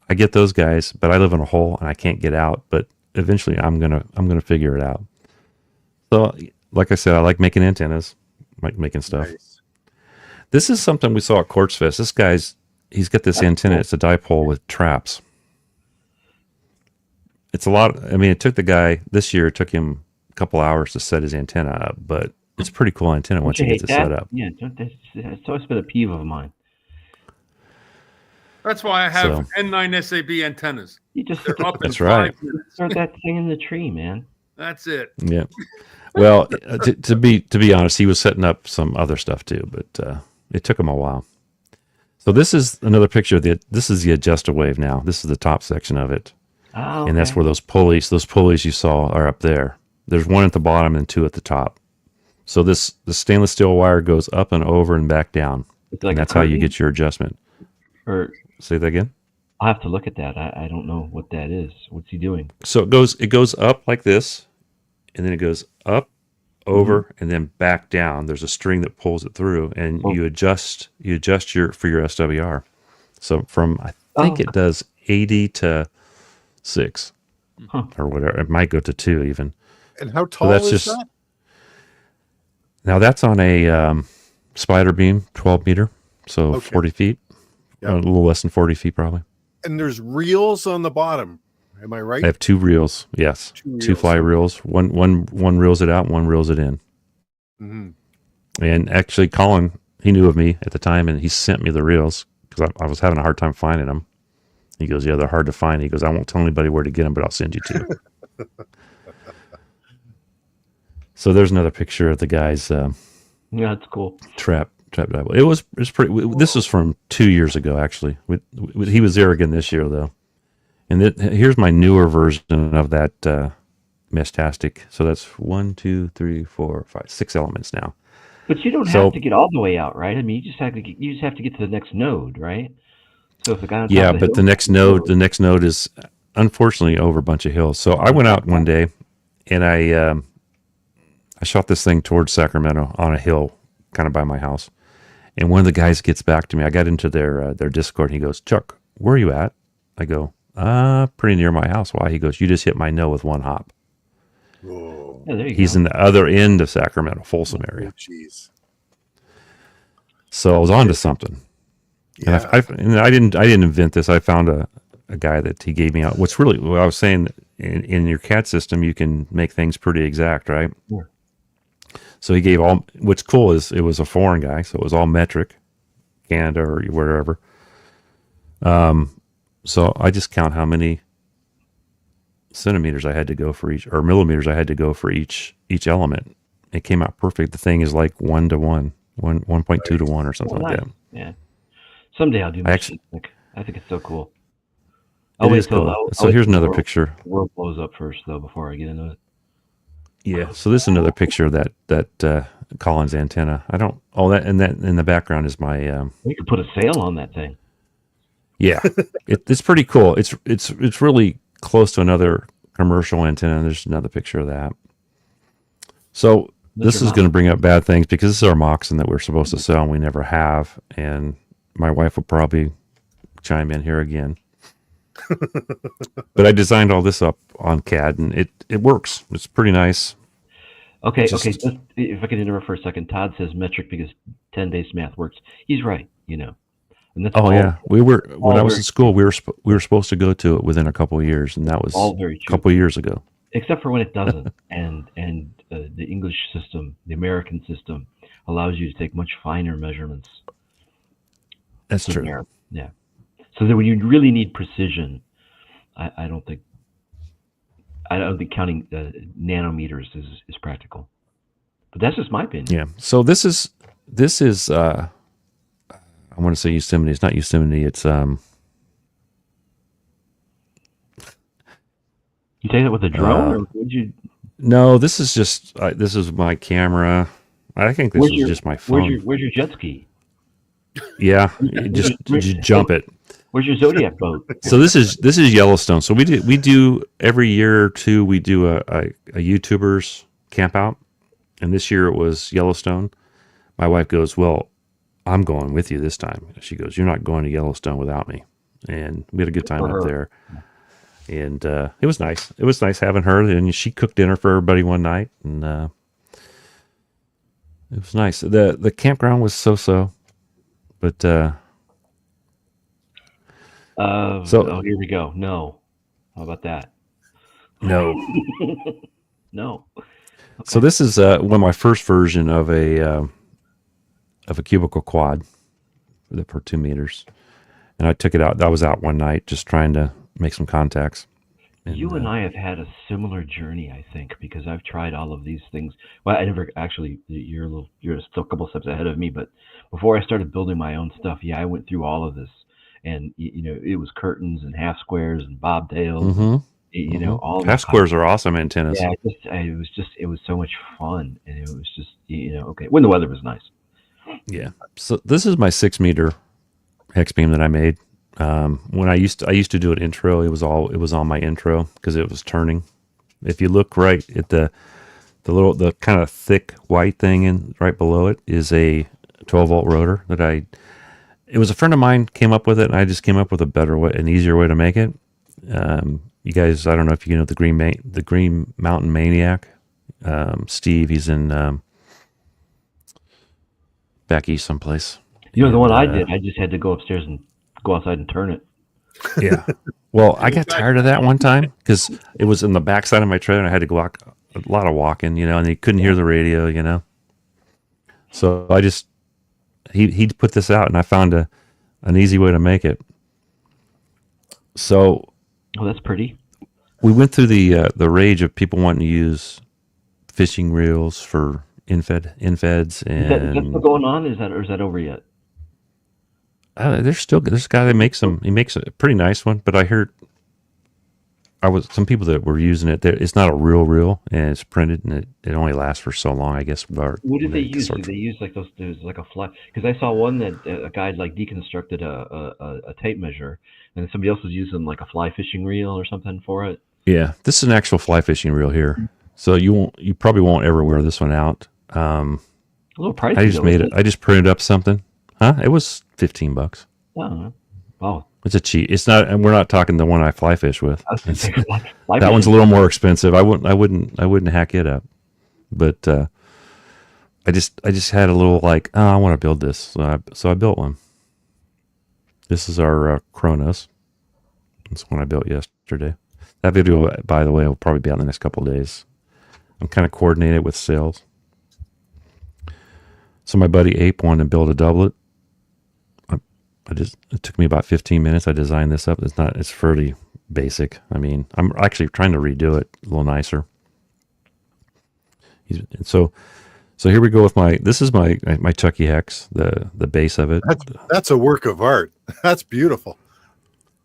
I get those guys, but I live in a hole and I can't get out. But eventually, I'm gonna figure it out. So, like I said, I like making antennas, like making stuff. Nice. This is something we saw at Quartz Fest. He's got this antenna. It's a dipole with traps. It's a lot. I mean, it took the guy this year. It took him a couple hours to set his antenna up, but it's a pretty cool antenna once he gets it set up. Yeah, it's always been a peeve of mine. That's why I have N9 SAB antennas. You just that's right. Start that thing in the tree, man. That's it. Yeah. Well, to be honest, he was setting up some other stuff too, but it took him a while. So this is another picture of this is the adjuster wave now. This is the top section of it. Oh, okay. And that's where those pulleys you saw are up there. There's one at the bottom and 2 at the top. So the stainless steel wire goes up and over and back down. And that's how you get your adjustment. Or say that again? I'll have to look at that. I don't know what that is. What's he doing? So it goes up like this, and then it goes up, over, and then back down. There's a string that pulls it through, and you adjust for your SWR. So from I think it does 80 to 6 or whatever. It might go to 2 even. And how tall is that? Now that's on a spider beam, 12 meter, so 40 feet. Yep. A little less than 40 feet probably. And there's reels on the bottom. Am I right? I have 2 reels. Yes, 2 fly reels. One reels it out, one reels it in. Mhm. And actually, Colin, he knew of me at the time, and he sent me the reels because I was having a hard time finding them. He goes, "Yeah, they're hard to find." He goes, "I won't tell anybody where to get them, but I'll send you two." So there's another picture of the guy's Yeah, that's cool. trap dive. It was pretty. This was from 2 years ago, actually. He was there again this year, though. And here's my newer version of that Mestastic. So that's 1, 2, 3, 4, 5, 6 elements now. But you don't have to get all the way out, right? I mean, you just have to get to the next node, right? So if the guy on top Yeah, of the but hill, the next node is unfortunately over a bunch of hills. So I went out one day and I shot this thing towards Sacramento on a hill, kind of by my house. And one of the guys gets back to me. I got into their Discord. And he goes, "Chuck, where are you at?" I go, "Pretty near my house." Why? He goes, "You just hit my no with one hop." Oh, yeah, there you He's go. in the other end of Sacramento, Folsom area. jeez. So I was on to something. Yeah. And I didn't invent this. I found a guy that he gave me out. What's really what I was saying in your CAD system, you can make things pretty exact, right? Yeah. So he gave all. What's cool is it was a foreign guy, so it was all metric, Canada or wherever. So I just count how many centimeters I had to go for each, or millimeters I had to go for each element. It came out perfect. The thing is like 1:1, 1.2 to 1 or something like that. Yeah. Someday I'll do Actually- Mestastic. I think it's so cool. It is cool. So here's another picture. The world blows up first, though, before I get into it. Yeah. So this is another picture of that Collins antenna. I don't. Oh, that in the background is my. We could put a sail on that thing. Yeah, it's pretty cool. It's really close to another commercial antenna. There's another picture of that. So this is going to bring up bad things because this is our Moxon that we're supposed to sell and we never have. And my wife will probably chime in here again. But I designed all this up on CAD and it works. It's pretty nice. Okay. Just, if I could interrupt for a second, Todd says metric because 10-base math works. He's right. And that's yeah, we were when I was in school. We were supposed to go to it within a couple of years, and that was all very true. A couple of years ago. Except for when it doesn't, and the English system, the American system, allows you to take much finer measurements. That's true. Yeah. So that when you really need precision, I don't think counting nanometers is practical. But that's just my opinion. Yeah. So this is. I want to say Yosemite. It's not Yosemite. It's You take that with a drone, or would you? No, this is just. This is my camera. I think this is just my phone. Where's your jet ski? Yeah, just jump it. Where's your Zodiac boat? So this is Yellowstone. So we do every year or two. We do a YouTubers camp out, and this year it was Yellowstone. My wife goes, "Well, I'm going with you this time." She goes, "You're not going to Yellowstone without me." And we had a good time up there. And it was nice. It was nice having her. And she cooked dinner for everybody one night. And it was nice. The campground was so. But so here we go. No. How about that? No. No. Okay. So this is one of my first version of a cubicle quad for 2 meters, and I took it out. I was out one night just trying to make some contacts. And, you and I have had a similar journey, I think, because I've tried all of these things. Well, I never actually. You're still a couple steps ahead of me, but before I started building my own stuff, I went through all of this, and it was curtains and half squares and bobtails. Mm-hmm. All half squares are awesome antennas. Yeah, it was so much fun, and it was just okay when the weather was nice. Yeah. So this is my 6 meter hex beam that I made. When I used to do an intro, it was on my intro because it was turning. If you look right at the kind of thick white thing right below it is a 12-volt rotor it was a friend of mine came up with it, and I just came up with a better way, an easier way to make it. You guys, I don't know if you know the Green Mountain Maniac. Steve, he's in back east someplace. The one I did, I just had to go upstairs and go outside and turn it. Yeah. Well, I got tired of that one time because it was in the backside of my trailer and I had to go walk a lot of walking, and you couldn't hear the radio, So I just he put this out, and I found an easy way to make it. So, Oh, that's pretty. we went through the rage of people wanting to use fishing reels for infeds, Is that still and going on? Or is that over yet? there's a guy that makes them. He makes a pretty nice one, but I heard some people that were using it. It's not a real reel, and it's printed, and it only lasts for so long, I guess. What did they use? Did they use like those? There's like a fly. Because I saw one that a guy like deconstructed a tape measure, and somebody else was using like a fly fishing reel or something for it. Yeah, this is an actual fly fishing reel here, so you probably won't ever wear this one out. A little pricey. I just though, made isn't it. I just printed up something. Huh? It was $15. Oh, wow. It's a cheap. It's not, and we're not talking the one I fly fish with. I was gonna say, fly That one's fishing. a little more expensive. I wouldn't hack it up. But I just had a little like, oh, I want to build this, so I built one. This is our Kronos. That's one I built yesterday. That video, by the way, will probably be out in the next couple of days. I'm kind of coordinated with sales. So my buddy Ape wanted to build a doublet. It took me about 15 minutes. I designed this up. It's fairly basic. I mean, I'm actually trying to redo it a little nicer. So here we go with this is my Chucky Hex, the base of it. That's a work of art. That's beautiful.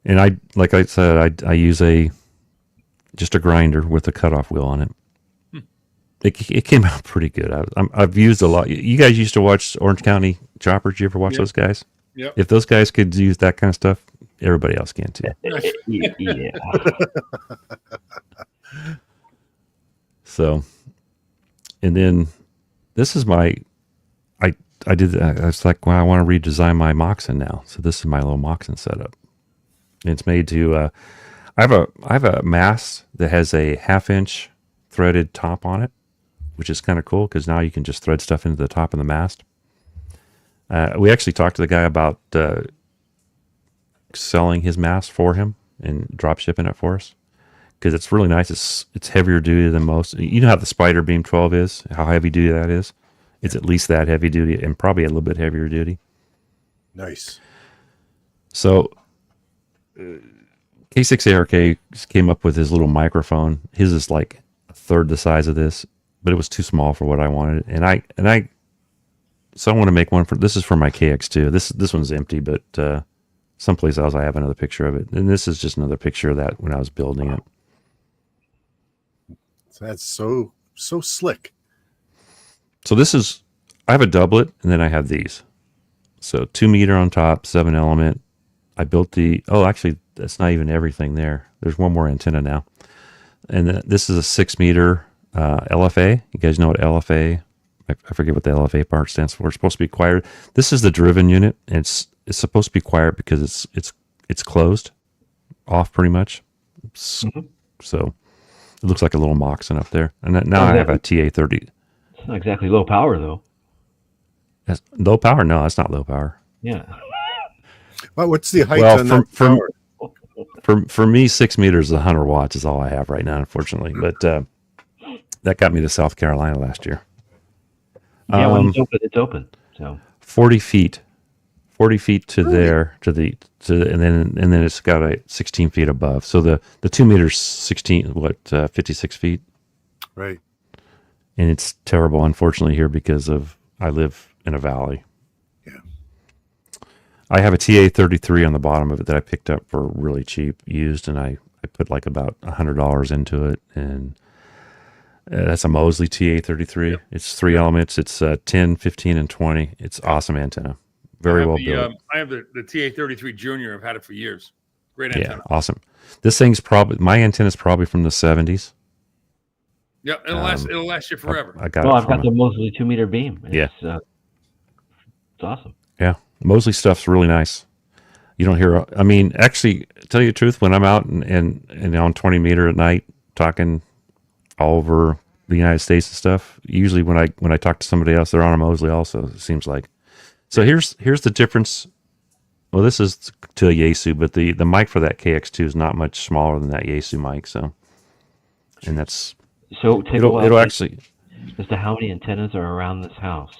And like I said, I use just a grinder with a cutoff wheel on it. It came out pretty good. I've used a lot. You guys used to watch Orange County Choppers. You ever watch those guys? Yep. If those guys could use that kind of stuff, everybody else can too. Yeah. So, and then this is I was like, well, I want to redesign my Moxon now. So this is my little Moxon setup. And it's made to, I have a mast that has a 1/2-inch threaded top on it, which is kind of cool because now you can just thread stuff into the top of the mast. We actually talked to the guy about selling his mast for him and drop shipping it for us because it's really nice. It's heavier duty than most. You know how the Spider Beam 12 is, how heavy duty that is. It's at least that heavy duty and probably a little bit heavier duty. Nice. So K6ARK came up with his little microphone. His is like a third the size of this, but it was too small for what I wanted. So I want to make one this is for my KX2. This one's empty, but someplace else I have another picture of it. And this is just another picture of that when I was building it. That's so slick. So I have a doublet and then I have these. So 2 meter on top, 7 element. I built actually that's not even everything there. There's one more antenna now. And this is a 6 meter LFA. You guys know what LFA? I forget what the LFA part stands for. It's supposed to be quiet. This is the driven unit. And it's supposed to be quiet because it's closed off pretty much. Mm-hmm. So it looks like a little Moxon up there. And now I have a TA30. It's not exactly low power though. That's low power? No, that's not low power. Yeah. Well, what's the height on that tower? For me, 6 meters, 100 watts is all I have right now, unfortunately. But that got me to South Carolina last year. Yeah, when it's open. So 40 feet to there and then it's got a 16 feet above. So the 2 meters, 56 feet. Right. And it's terrible, unfortunately, here because I live in a valley. Yeah. I have a TA33 on the bottom of it that I picked up for really cheap, used, and I put like about $100 into it, and that's a Mosley TA33. Yep. It's 3 elements. It's 10, 15, and 20. It's awesome antenna. Very well built. I have the TA33 Junior. I've had it for years. Great antenna. Yeah, awesome. This thing's my antenna's probably from the 70s. Yeah, it'll last you forever. I've got the Mosley 2 meter beam. It's awesome. Yeah, Mosley stuff's really nice. You don't hear. I mean, actually, to tell you the truth, when I'm out and on 20 meter at night talking all over the United States and stuff, usually when I talk to somebody else, they're on a Mosley also. It seems like. So here's the difference. Well, this is to a Yaesu, but the mic for that KX2 is not much smaller than that Yaesu mic. So, and that's so. It'll actually. As to how many antennas are around this house,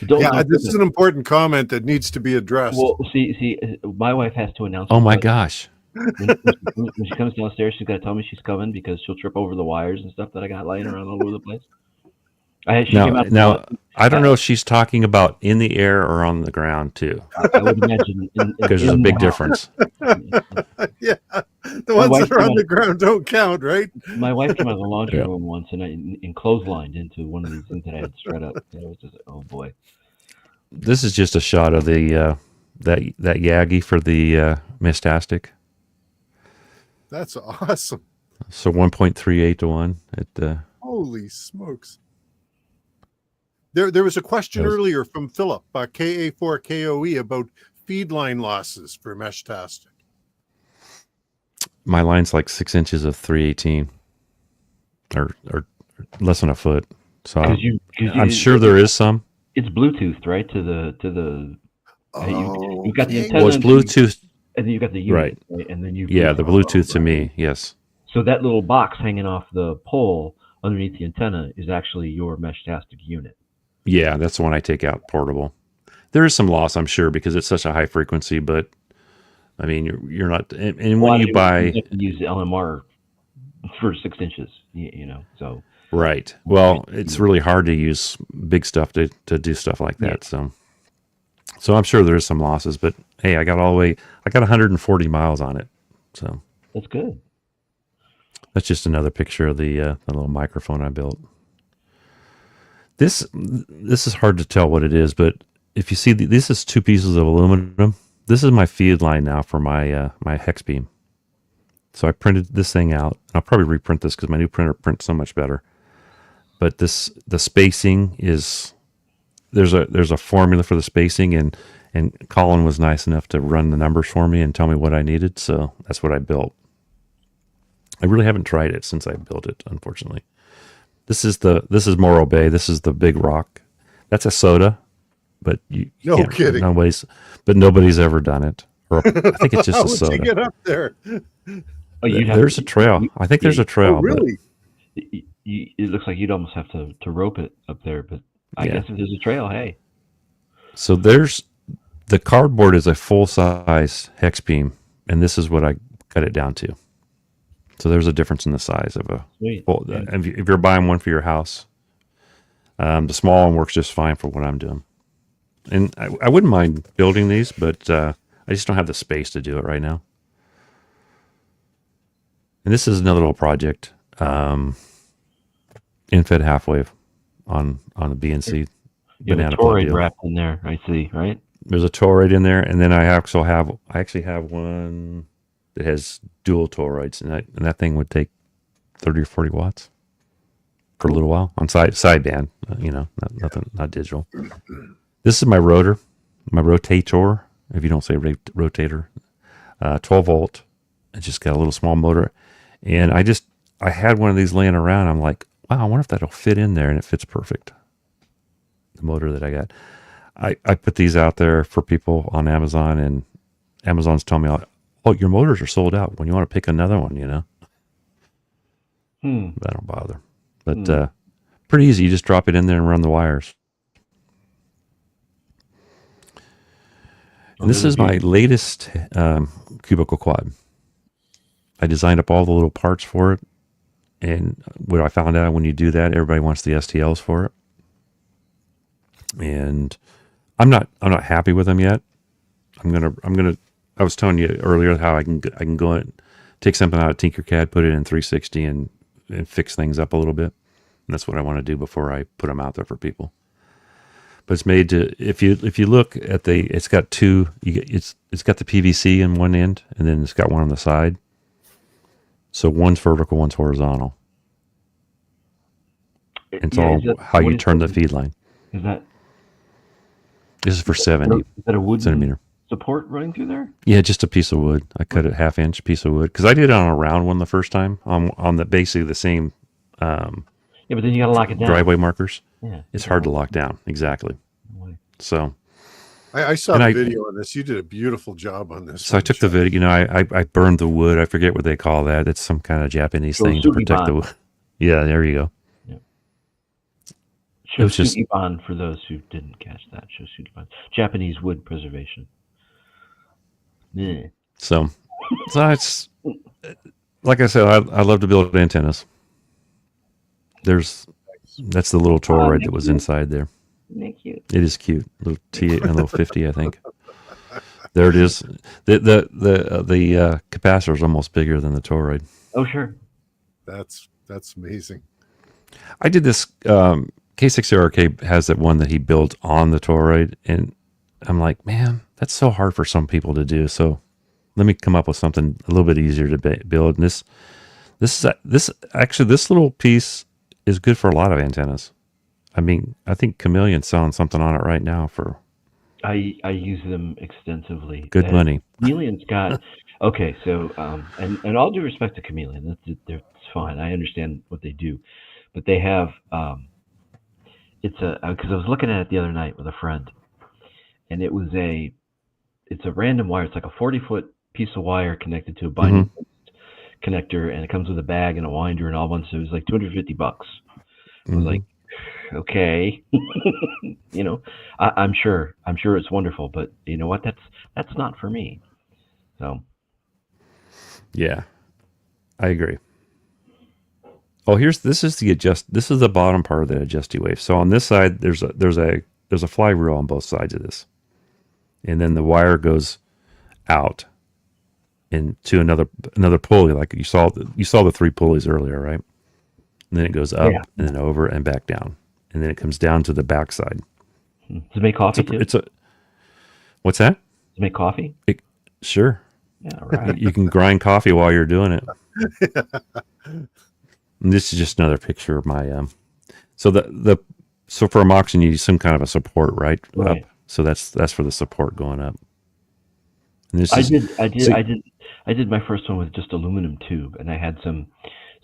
Don't this is an important comment that needs to be addressed. Well, see, my wife has to announce. Oh my gosh. When she comes downstairs, she's got to tell me she's coming because she'll trip over the wires and stuff that I got laying around all over the place. Now, I don't know if she's talking about in the air or on the ground too. I would imagine because there's a big difference. Yeah, the ones that are on the ground don't count, right? My wife came out of the laundry room once and clotheslined into one of these things that I had straight up. And it was just, oh boy. This is just a shot of the that Yagi for the Mistastic. That's awesome. So 1.38 to 1. Holy smokes. There was a question earlier from Philip, KA4KOE, about feed line losses for Meshtastic. My line's like 6 inches of 318 or less than a foot. So I'm sure there is some. It's Bluetooth, right? To the you've got the antenna. Well, it's Bluetooth. And then you've got the unit, right? And then you the Bluetooth to me, yes. So that little box hanging off the pole underneath the antenna is actually your Meshtastic unit. Yeah, that's the one I take out portable. There is some loss, I'm sure, because it's such a high frequency, but I mean, you're not. And when you buy, you have to use the LMR for 6 inches, so. Right. Well, it's really hard to use big stuff to do stuff like that. Yeah. So I'm sure there is some losses, but hey, I got 140 miles on it. So that's good. That's just another picture of the little microphone I built. This is hard to tell what it is, but if you see, this is 2 pieces of aluminum. This is my feed line now for my my hex beam. So I printed this thing out. I'll probably reprint this because my new printer prints so much better. But the spacing is there's a formula for the spacing, and Colin was nice enough to run the numbers for me and tell me what I needed. So that's what I built. I really haven't tried it since I built it, unfortunately. This is Morro Bay. This is the big rock. That's a SOTA, but no kidding. Nobody's ever done it. Or I think it's just a SOTA. How would you get up there? There's a trail. I think there's a trail. Oh, really? It looks like you'd almost have to rope it up there, but I guess if there's a trail, hey. So the cardboard is a full size hex beam, and this is what I cut it down to. So there's a difference in the size of if you're buying one for your house, the small one works just fine for what I'm doing. And I wouldn't mind building these, but I just don't have the space to do it right now. And this is another little project, infed half wave on the BNC banana toroid wrapped in there. I see, right? There's a toroid in there, and then I actually have one that has dual toroids, and that thing would take 30 or 40 watts for a little while on sideband, not digital. This is my rotor, my rotator, if you don't say rotator, 12 volt. It just got a little small motor, and I had one of these laying around. I'm like, wow, I wonder if that'll fit in there, and it fits perfect. The motor that I got, I put these out there for people on Amazon, and Amazon's telling me, oh, your motors are sold out. When you want to pick another one, I don't bother. But pretty easy. You just drop it in there and run the wires. And this is my latest cubicle quad. I designed up all the little parts for it. And what I found out, when you do that, everybody wants the STLs for it. And I'm not happy with them yet. I was telling you earlier how I can go and take something out of Tinkercad, put it in 360 and fix things up a little bit. And that's what I want to do before I put them out there for people. But it's made to, if you look at it's got it's got the PVC in one end, and then it's got one on the side. So one's vertical, one's horizontal. It's all how you turn the feed line. This is for 70. Is that a wood centimeter support running through there? Yeah, just a piece of wood. I cut it 1/2 inch piece of wood because I did it on a round one the first time on the basically the same. But then you got to lock it down. Driveway markers. Yeah, it's hard to lock down. Exactly. So I saw the video on this. You did a beautiful job on this. So I took the video. I burned the wood. I forget what they call that. It's some kind of Japanese thing to protect the wood. Yeah, there you go. was just Shosugiban, for those who didn't catch that. Shosugiban. Japanese wood preservation. Yeah. so it's like I said, I love to build antennas. That's the little toroid that was inside there. Thank you. It is cute, little T, a little 50, I think. There it is. The capacitor is almost bigger than the toroid. Oh, sure. That's amazing. I did this. K6RK has that one that he built on the toroid, and I'm like, man, that's so hard for some people to do. So let me come up with something a little bit easier to build. And this little piece is good for a lot of antennas. I mean, I think Chameleon's selling something on it right now for. I use them extensively. Good money. Chameleon's got okay. So and all due respect to Chameleon, that's fine. I understand what they do, but they have it's because I was looking at it the other night with a friend, and it's a random wire. It's like a 40-foot piece of wire connected to a binding connector, and it comes with a bag and a winder and all bunch. So it was like $250. I was like, okay, I'm sure it's wonderful, but you know what? That's not for me. So, yeah, I agree. Oh, this is the bottom part of the adjusty wave. So on this side, there's a flywheel on both sides of this, and then the wire goes out into another pulley, like you saw the 3 pulleys earlier, right? And then it goes up and then over and back down, and then it comes down to the back side. Does it make coffee too? What's that? Does it make coffee? Sure. Yeah, right. You can grind coffee while you're doing it. And this is just another picture of my so for a Moxon you use some kind of a support, right? Right. Up. So that's for the support going up. And I did my first one with just aluminum tube, and I had some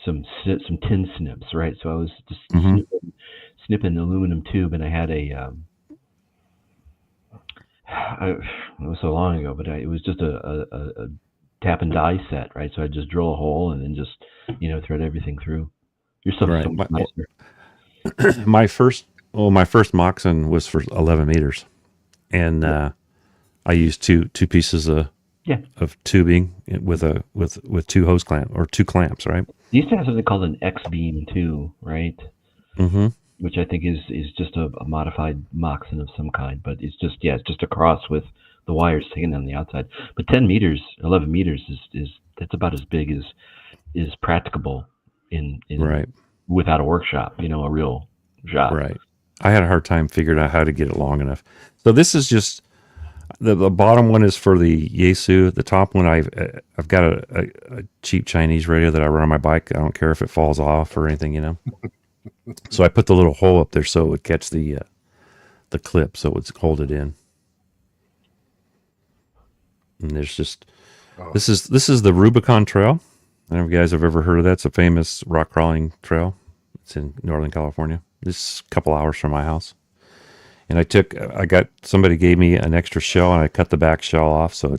tin snips, right? So I was just snipping the aluminum tube, and I had it was so long ago, but it was just a tap and die set, right? So I just drill a hole and then just thread everything through. Your stuff is so much nicer. My first Moxon was for 11 meters, and I used two pieces of tubing with 2 hose clamps or 2 clamps, right? They used to have something called an X beam too, right? Mm-hmm. Which I think is just a modified Moxon of some kind, but it's just a cross with the wires taken on the outside. But 11 meters is that's about as big as is practicable in right, without a workshop, a real shop. Right. I had a hard time figuring out how to get it long enough. So this is just the bottom one is for the Yaesu. The top one I've got a cheap Chinese radio that I run on my bike. I don't care if it falls off or anything, So I put the little hole up there so it would catch the clip, so it would hold it in. And there's just this is the Rubicon Trail. I don't know if you guys have ever heard of that. It's a famous rock crawling trail. It's in Northern California. It's a couple hours from my house. And somebody gave me an extra shell, and I cut the back shell off. So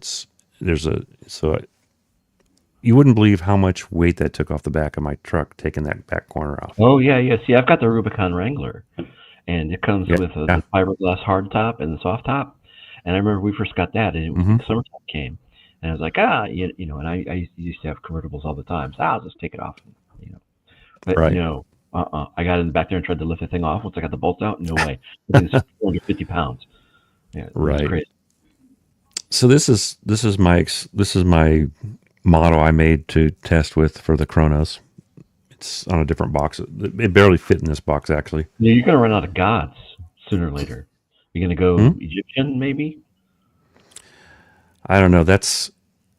you wouldn't believe how much weight that took off the back of my truck, taking that back corner off. Oh yeah. See, I've got the Rubicon Wrangler, and it comes with the fiberglass hard top and the soft top. And I remember we first got that, and summertime came, and I was like, and I used to have convertibles all the time, so I'll just take it off, But right. I got in the back there and tried to lift the thing off. Once I got the bolts out, no way. It's 450 pounds. Yeah, right. Crazy. So this is my model I made to test with for the Chronos. It's on a different box. It barely fit in this box, actually. Yeah, you're going to run out of gods sooner or later. You're going to go Egyptian, maybe? I don't know. That's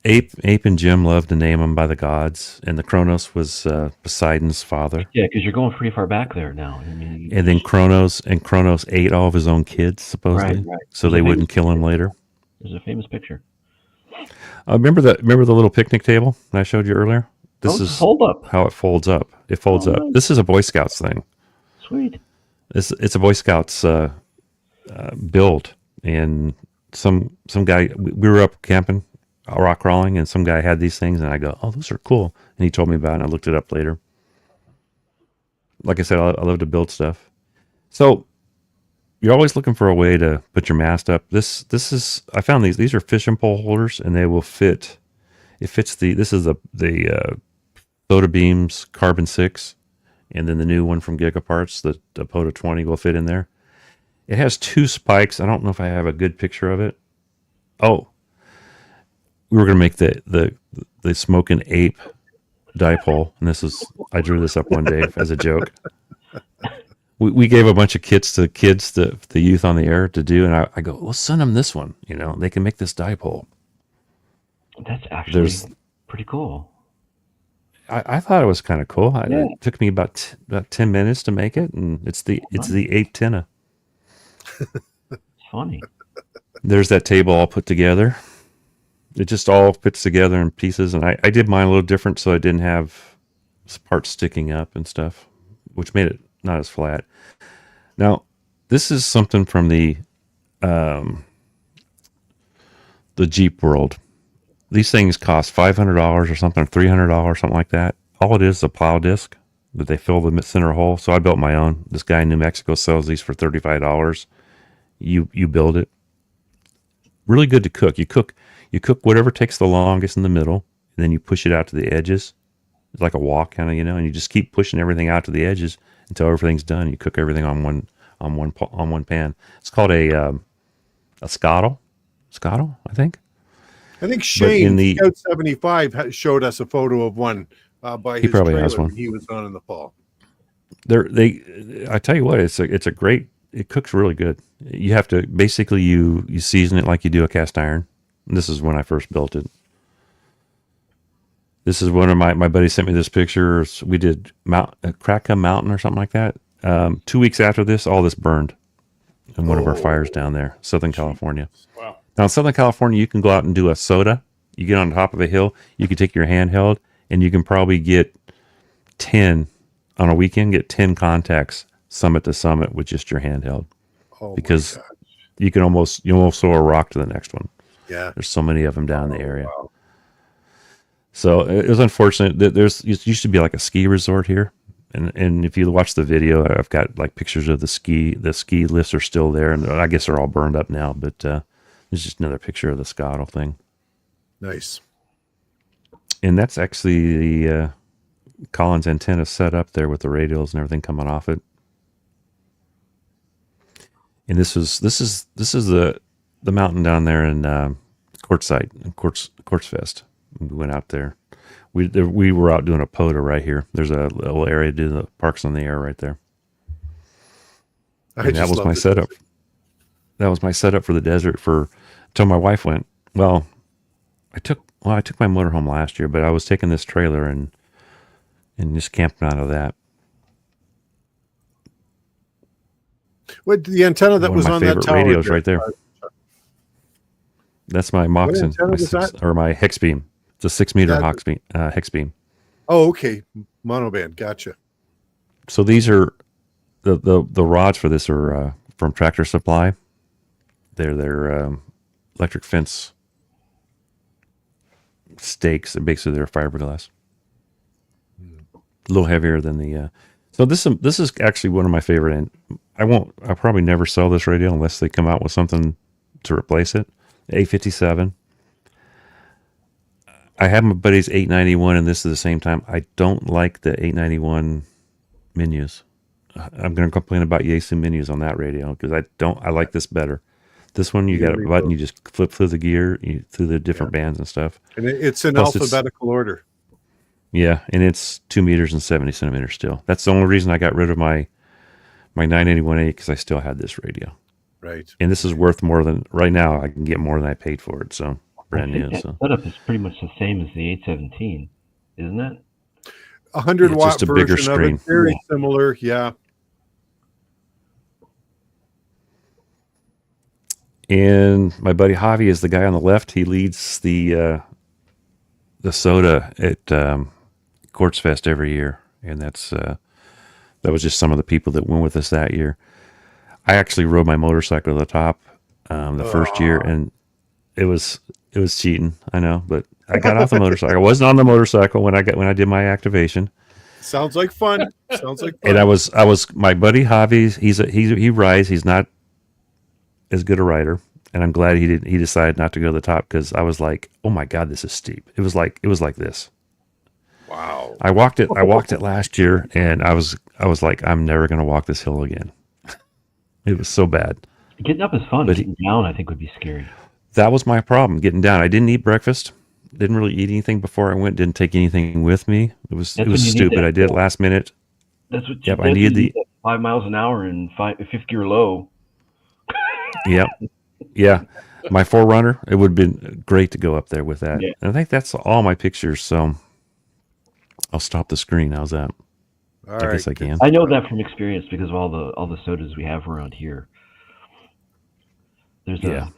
Ape and Jim loved to name them by the gods, and the Chronos was Poseidon's father. Yeah, because you're going pretty far back there now. I mean, and then Chronos ate all of his own kids, supposedly, right. So they wouldn't kill him later. There's a famous picture. Remember the little picnic table that I showed you earlier? This is fold up. How it folds up. It folds up. Nice. This is a Boy Scouts thing. Sweet. It's a Boy Scouts build, and some guy, we were up camping, rock crawling, and some guy had these things, and I go, oh, those are cool. And he told me about it, and I looked it up later. Like I said, I love to build stuff. So you're always looking for a way to put your mast up. This is, I found these are fishing pole holders, and they will fit. It fits this is the SOTA beams carbon 6, and then the new one from Gigaparts, the POTA 20 will fit in there. It has 2 spikes. I don't know if I have a good picture of it. Oh, we were going to make the smoking ape dipole, and I drew this up one day as a joke. We gave a bunch of kits to the youth on the air to do, and I go, let's send them this one. They can make this dipole. That's actually pretty cool. I thought it was kind of cool. It took me about 10 minutes to make it, and it's the ape tenna. It's funny. There's that table all put together. It just all fits together in pieces, and I did mine a little different, so I didn't have parts sticking up and stuff, which made it not as flat. Now, this is something from the Jeep world. These things cost $500 or something, $300, something like that. All it is a plow disc that they fill the center hole. So I built my own. This guy in New Mexico sells these for $35. You build it. Really good to cook. You cook whatever takes the longest in the middle, and then you push it out to the edges. It's like a wok kind of, and you just keep pushing everything out to the edges until everything's done. You cook everything on one pan. It's called a scottle. Scottle, I think. I think Shane Scout 75 showed us a photo of one by his probably trailer has one. he was on in the fall. I tell you what, it's a great. It cooks really good. You have to basically you season it like you do a cast iron. And this is when I first built it. This is one of my buddy sent me this picture. We did Kraka Mountain or something like that. 2 weeks after this, all this burned in one of our fires down there, Southern California. Wow. Now in Southern California, you can go out and do a SOTA. You get on top of a hill. You can take your handheld, and you can probably get 10 on a weekend. Get 10 contacts summit to summit with just your handheld, because you almost throw a rock to the next one. Yeah, there's so many of them down in the area. Wow. So it was unfortunate that it used to be like a ski resort here, and if you watch the video, I've got like pictures of the ski lifts are still there, and I guess they're all burned up now. But there's just another picture of the Scottle thing. Nice. And that's actually the Collins antenna set up there with the radials and everything coming off it. And this is the mountain down there in Quartzsite, Quartz Fest. We went out there. We were out doing a POTA right here. There's a little area to do the Parks on the Air right there. And that was my setup. Desert. That was my setup for the desert until my wife went. Well, I took my motorhome last year, but I was taking this trailer and just camping out of that. What the antenna that was on that tower? Radios right there. That's my Moxon, my hex beam. It's a 6 meter hex beam. Oh, okay, monoband. Gotcha. So these are the rods for this are from Tractor Supply. They're electric fence stakes. Basically, they're fiberglass. A little heavier than the. So this is actually one of my favorite. And I'll probably never sell this radio unless they come out with something to replace it. A57. I have my buddy's 891 and this at the same time. I don't like the 891 menus. I'm going to complain about Yaesu menus on that radio because I like this better. This one, you got a button, you just flip through the gear, through the different bands and stuff. And it's in alphabetical order. Yeah, and it's 2 meters and 70 centimeters still. That's the only reason I got rid of my 981A because I still had this radio. Right. And this is worth more than, right now, I can get more than I paid for it. So brand new. So setup is pretty much the same as the 817, isn't it? 100 watt just a bigger version screen. Of it, very similar. Yeah. And my buddy Javi is the guy on the left. He leads the SOTA at Quartz Fest every year, and that was just some of the people that went with us that year. I actually rode my motorcycle to the top the first year, and it was cheating, I know, but I got off the motorcycle. I wasn't on the motorcycle when I did my activation. Sounds like fun. Sounds like fun. And I was my buddy Javi. He rides. He's not as good a rider, and I'm glad he decided not to go to the top, because I was like, oh my god, this is steep. It was like this. Wow. I walked it last year, and I was like, I'm never going to walk this hill again. It was so bad. Getting up is fun. But Getting down, I think, would be scary. That was my problem, getting down. I didn't eat breakfast. Didn't really eat anything before I went. Didn't take anything with me. It was stupid. I did it last minute. That's what. Yep, I needed the 5 miles an hour and fifth gear low. Yep. Yeah. My 4Runner, it would have been great to go up there with that. Yeah. And I think that's all my pictures, so I'll stop the screen. How's that? All I guess I can. I know that from experience because of all the SOTAs we have around here. There's a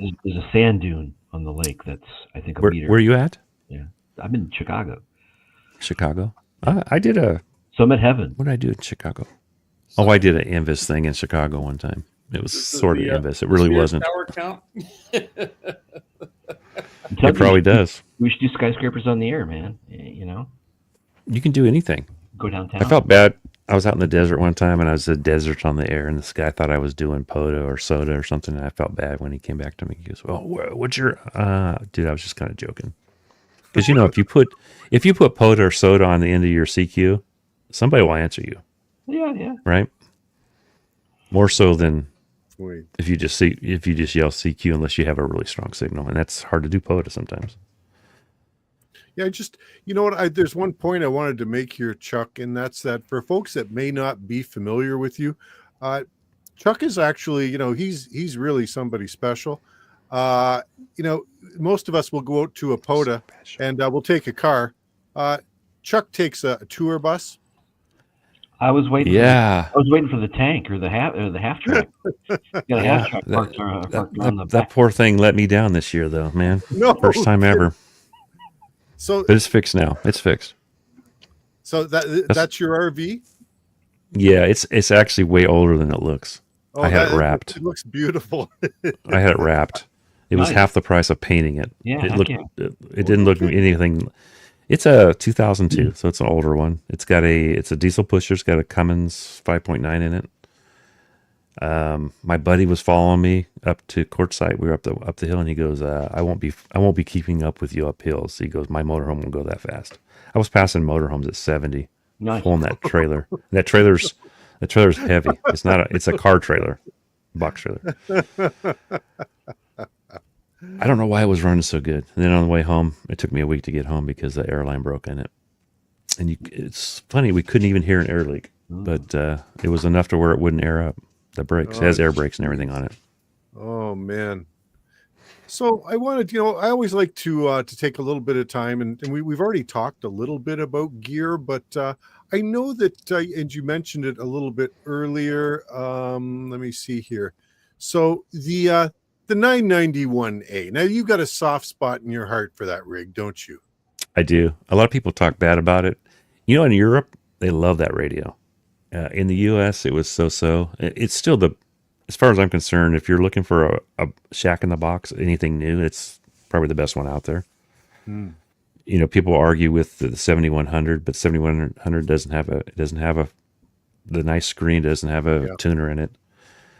sand dune on the lake that's, I think, a meter. Where are you at? Yeah, I'm in Chicago. Chicago. I did a. So I'm at heaven. What did I do in Chicago? Oh, I did an Invis thing in Chicago one time. It was sort of Invis. It really wasn't. Tower count? It probably does. We should do skyscrapers on the air, man. You know, You can do anything. go downtown. I felt bad. I was out in the desert one time, and I was in the desert on the air, and this guy thought I was doing POTA or SOTA or something, and I felt bad when he came back to me. He goes, "Well, what's your dude?" I was just kind of joking, because if you put POTA or SOTA on the end of your CQ, somebody will answer you. Yeah. Right? More so than Wait. if you just yell CQ, unless you have a really strong signal, and that's hard to do POTA sometimes. Yeah, just, you know what? There's one point I wanted to make here, Chuck, and that's that for folks that may not be familiar with you, Chuck is actually, he's really somebody special. Most of us will go out to a POTA and we'll take a car. Chuck takes a tour bus. I was waiting. Yeah. I was waiting for the tank or the half track. Yeah, half track parked on the that back. poor thing let me down this year, though, man. No. First time ever. But it's fixed now. It's fixed. So that's your RV? Yeah, it's actually way older than it looks. Oh, I had it wrapped. It looks beautiful. I had it wrapped. It was half the price of painting it. Yeah, it didn't look anything. It's a 2002, so it's an older one. It's a diesel pusher. It's got a Cummins 5.9 in it. My buddy was following me up to Quartzsite. We were up the hill, and he goes, I won't be keeping up with you up hills. He goes, my motorhome won't go that fast. I was passing motorhomes at 70, pulling that trailer. That trailer's heavy. It's a car trailer, box trailer. I don't know why it was running so good. And then on the way home, it took me a week to get home because the air line broke in it. And it's funny, we couldn't even hear an air leak, but it was enough to where it wouldn't air up. The brakes, it has air brakes and everything on it. Oh man! So I wanted, I always like to take a little bit of time, and we've already talked a little bit about gear, but I know that, and you mentioned it a little bit earlier. Let me see here. So the 991A. Now you've got a soft spot in your heart for that rig, don't you? I do. A lot of people talk bad about it. In Europe, they love that radio. In the U.S., it was so-so. It's still as far as I'm concerned, if you're looking for a shack in the box, anything new, it's probably the best one out there. People argue with the 7100, but 7100 doesn't have the nice screen, doesn't have a tuner in it.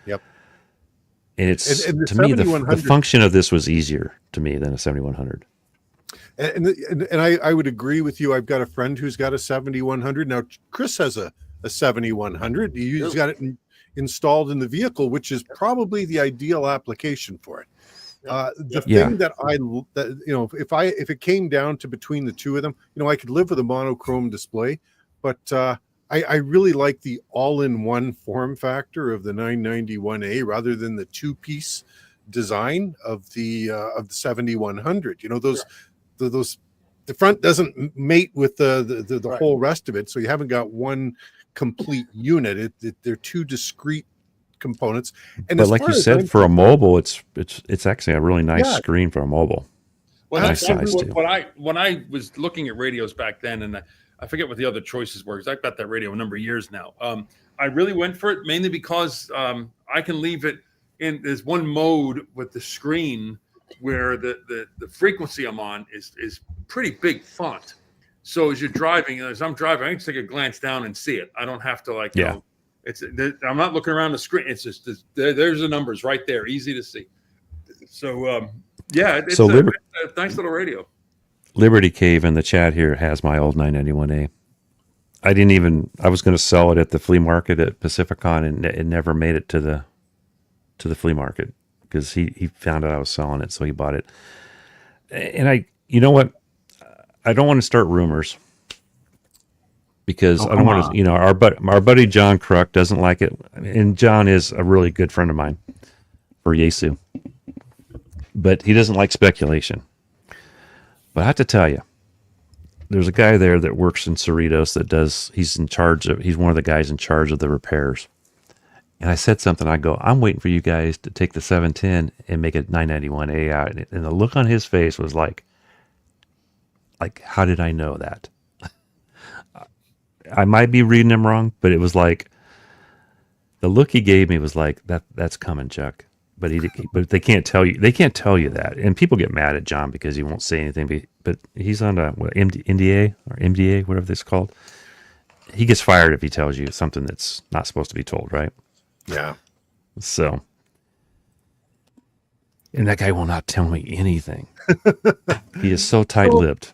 Yep. And it's to me the function of this was easier to me than a 7100. And I would agree with you. I've got a friend who's got a 7100. Now Chris has a 7100. He's got it installed in the vehicle, which is probably the ideal application for it. Thing that if it came down to between the two of them, I could live with a monochrome display, but I really like the all-in-one form factor of the 991A rather than the two-piece design of the 7100. Those the front doesn't mate with the whole rest of it, so you haven't got one complete unit. They're two discrete components. And but like you said, for a mobile, it's actually a really nice screen for a mobile. Well, nice that's size too. When I was looking at radios back then, and I forget what the other choices were, because I've got that radio a number of years now. I really went for it mainly because I can leave it in. There's one mode with the screen where the frequency I'm on is pretty big font. So as you're driving, as I'm driving, I can take a glance down and see it. I don't have to like, I'm not looking around the screen. It's just there's the numbers right there, easy to see. So it's a nice little radio. Liberty Cave in the chat here has my old 991A. I was going to sell it at the flea market at Pacificon, and it never made it to the flea market because he found out I was selling it, so he bought it. And you know what? I don't want to start rumors because I don't want to, our buddy John Kruk doesn't like it. And John is a really good friend of mine for Yaesu, but he doesn't like speculation. But I have to tell you, there's a guy there that works in Cerritos he's one of the guys in charge of the repairs. And I said something, I'm waiting for you guys to take the 710 and make a 991A out. And the look on his face was like, how did I know that? I might be reading him wrong, but it was like, the look he gave me was like, that's coming, Chuck. But they can't tell you. They can't tell you that, and people get mad at John because he won't say anything. But he's on NDA or MDA, whatever this is called. He gets fired if he tells you something that's not supposed to be told, right? Yeah. So, and that guy will not tell me anything. He is so tight-lipped.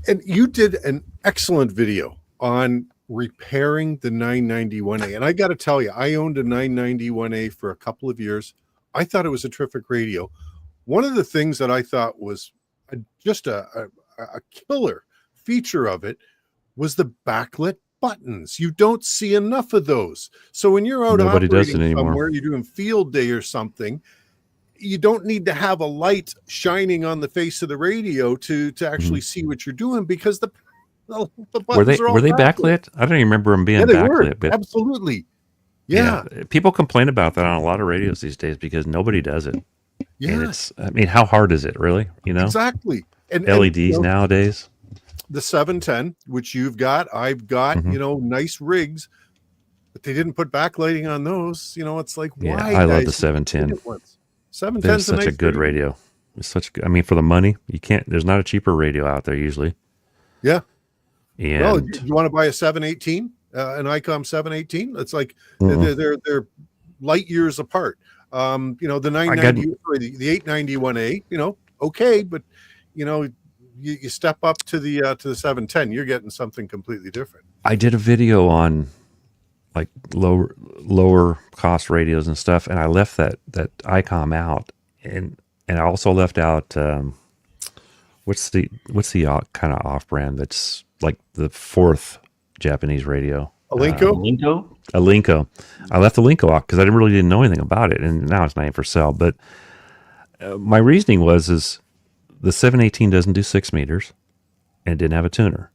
And you did an excellent video on repairing the 991A. And I got to tell you, I owned a 991A for a couple of years. I thought it was a terrific radio. One of the things that I thought was just a killer feature of it was the backlit buttons. You don't see enough of those. So when you're out operating somewhere, you're doing field day or something, you don't need to have a light shining on the face of the radio to actually see what you're doing because the buttons were they backlit? I don't even remember them being backlit. But absolutely. Yeah. People complain about that on a lot of radios these days because nobody does it. Yeah. And how hard is it really? Exactly. And LEDs nowadays. The 710, which you've got, I've got, nice rigs, but they didn't put backlighting on those. It's like, why? I love the 710. 710 is such a good radio. It's such. For the money, there's not a cheaper radio out there usually. Yeah. And you want to buy a 718, an ICOM 718? It's like they're light years apart. The 990 or the 891A, okay, but you step up to the 710, you're getting something completely different. I did a video on like lower cost radios and stuff, and I left that ICOM out, and I also left out what's the kind of off brand that's like the fourth Japanese radio. Alinco. I left the Alinco off because I really didn't know anything about it, and now it's not even for sale. But my reasoning is the 718 doesn't do 6 meters, and it didn't have a tuner.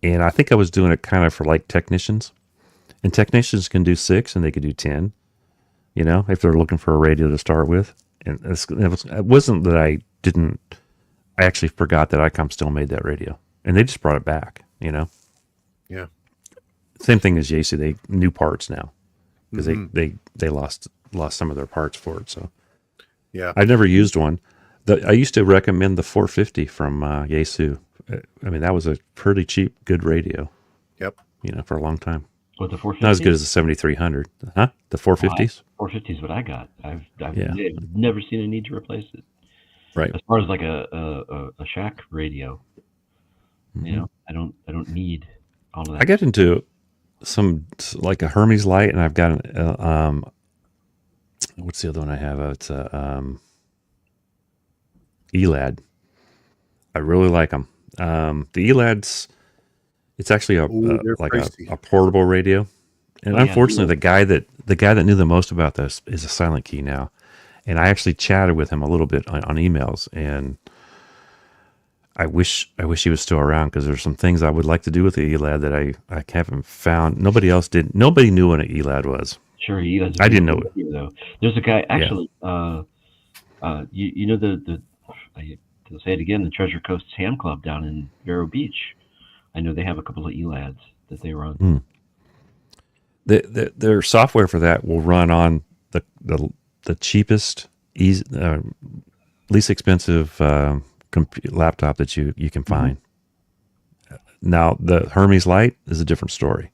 And I think I was doing it kind of for like technicians, and technicians can do 6 and they could do 10. If they're looking for a radio to start with. And it wasn't that I actually forgot that ICOM still made that radio, and they just brought it back. Yeah. Same thing as Yaesu. They new parts now because they lost some of their parts for it. So yeah, I've never used one. I used to recommend the 450 from Yaesu. That was a pretty cheap, good radio. Yep. For a long time. What, the 450? Not as good as the 7300, huh? The 450s. 450 is what I got. I've never seen a need to replace it. Right. As far as like a shack radio, I don't need all of that. I get into some like a Hermes light, and I've got what's the other one I have? It's a ELAD. I really like them. The ELADs, it's actually a portable radio, and unfortunately, the guy that knew the most about this is a Silent Key now, and I actually chatted with him a little bit on emails, and I wish he was still around because there's some things I would like to do with the ELAD that I haven't found. Nobody else did. Nobody knew what an ELAD was. Sure, ELAD's I didn't know it. Though. There's a guy actually. Yeah. I'll say it again, the Treasure Coast Ham Club down in Vero Beach. I know they have a couple of ELADs that they run. Their software for that will run on the cheapest, least expensive laptop that you can find. Now the Hermes Lite is a different story.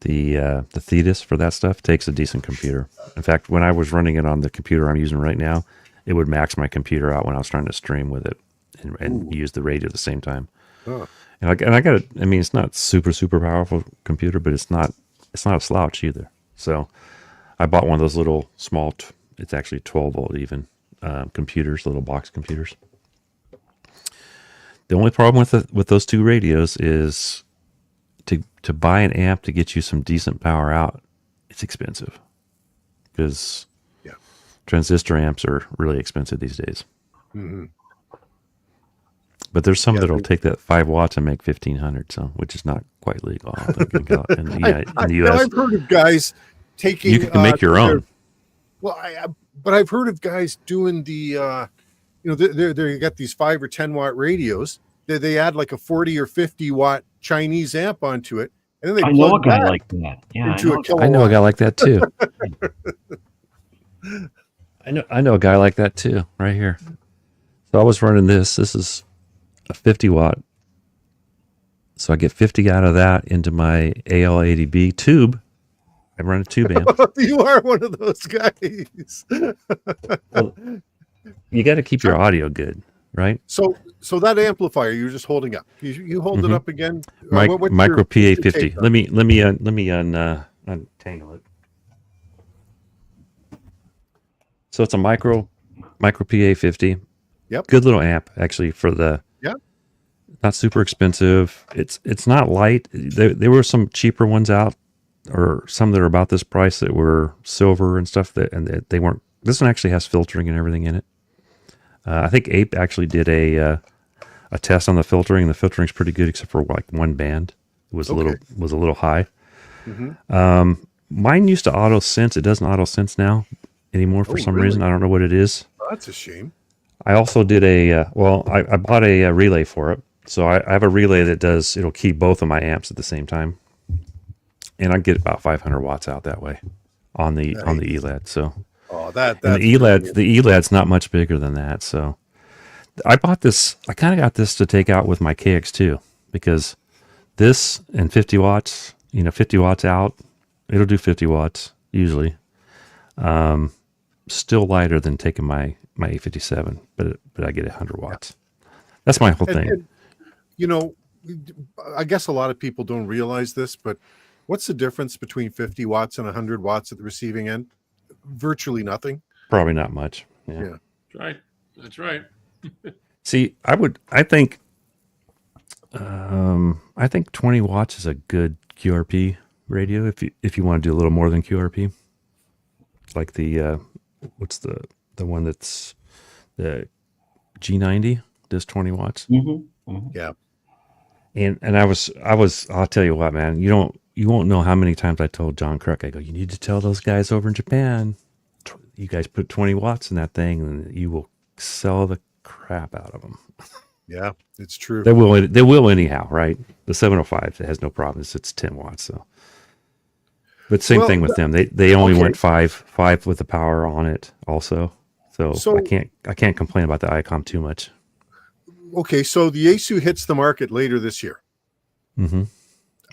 The Thetis for that stuff takes a decent computer. In fact, when I was running it on the computer I'm using right now, it would max my computer out when I was trying to stream with it and use the radio at the same time. Huh. And I got it. I mean, it's not super powerful computer, but it's not a slouch either. So I bought one of those little small. It's actually 12 volt even computers, little box computers. The only problem with those two radios is to buy an amp to get you some decent power out. It's expensive because transistor amps are really expensive these days. Mm-hmm. But there's some that'll take that 5 watts and make 1,500, so which is not quite legal. I don't think in the U.S. I've heard of guys taking. You can make your own. Well, but I've heard of guys doing the. They got these 5 or 10 watt radios. They add like a 40 or 50 watt Chinese amp onto it, and then they. I know a guy like that. Yeah, I know a guy like that too. I know a guy like that too. Right here. So I was running this. This is a 50 watt. So I get 50 out of that into my AL80B tube. I run a tube amp. You are one of those guys. Well, you got to keep your audio good, right? So that amplifier you're just holding up. You hold it up again. Micro PA50. Let me untangle it. So it's a micro PA50. Yep. Good little amp actually for the. Not super expensive. It's not light. There were some cheaper ones out, or some that are about this price that were silver and stuff and they weren't. This one actually has filtering and everything in it. I think Ape actually did a test on the filtering, and the filtering's pretty good except for like one band. It was a little high. Mm-hmm. Mine used to auto sense. It doesn't auto sense now anymore for some reason. I don't know what it is. Well, that's a shame. I also did I bought a relay for it. So I have a relay it'll keep both of my amps at the same time. And I get about 500 watts out that way on the ELAD. So that's the ELAD's not much bigger than that. So I bought this, I kind of got this to take out with my KX2 because this and 50 watts, 50 watts out, it'll do 50 watts usually. Still lighter than taking my A57, but I get 100 watts. That's my whole thing. I guess a lot of people don't realize this, but what's the difference between 50 watts and 100 watts at the receiving end? Virtually nothing. Probably not much. Yeah. That's right. See, I think 20 watts is a good QRP radio if you want to do a little more than QRP. Like the what's the one that's the G90 does 20 watts. Mm-hmm. Mm-hmm. Yeah. And I'll tell you what, man, you won't know how many times I told John Crook, I go, you need to tell those guys over in Japan, you guys put 20 watts in that thing and you will sell the crap out of them. Yeah, it's true. They will anyhow, right? The 705 has no problems. It's 10 watts. So, but same thing with them. They only went five with the power on it also. So I can't complain about the ICOM too much. Okay, so the ASU hits the market later this year. Mm-hmm.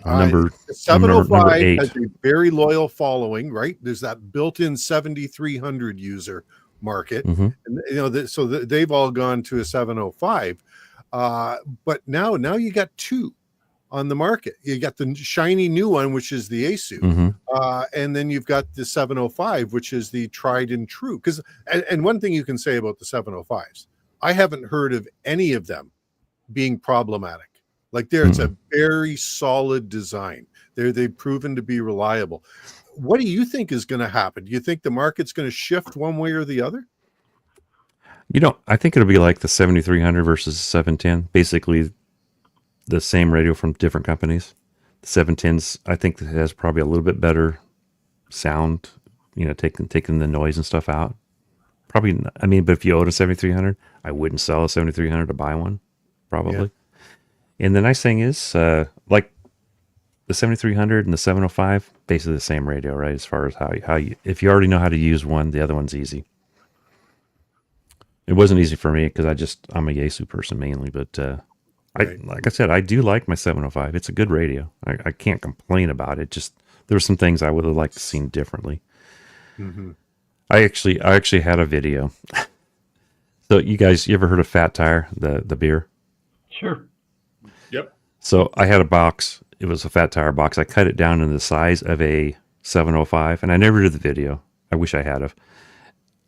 Number 705 has a very loyal following, right? There's that built-in 7300 user market, and they've all gone to a 705. But now you got two on the market. You got the shiny new one, which is the ASU, and then you've got the 705, which is the tried and true. And one thing you can say about the 705s, I haven't heard of any of them being problematic. Like it's a very solid design. They've proven to be reliable. What do you think is going to happen? Do you think the market's going to shift one way or the other? I think it'll be like the 7300 versus 710. Basically, the same radio from different companies. The 710s, I think, it has probably a little bit better sound. Taking the noise and stuff out. Probably, but if you own a 7300, I wouldn't sell a 7300 to buy one, probably. Yeah. And the nice thing is, like the 7300 and the 705, basically the same radio, right? As far as how you, if you already know how to use one, the other one's easy. It wasn't easy for me because I'm a Yaesu person mainly, but Right. Like I said, I do like my 705. It's a good radio. I can't complain about it. Just there were some things I would have liked to seen differently. Mm-hmm. I actually had a video. So you ever heard of Fat Tire, the beer? Sure. Yep. So I had a box. It was a Fat Tire box. I cut it down in the size of a 705, and I never did the video. I wish I had of.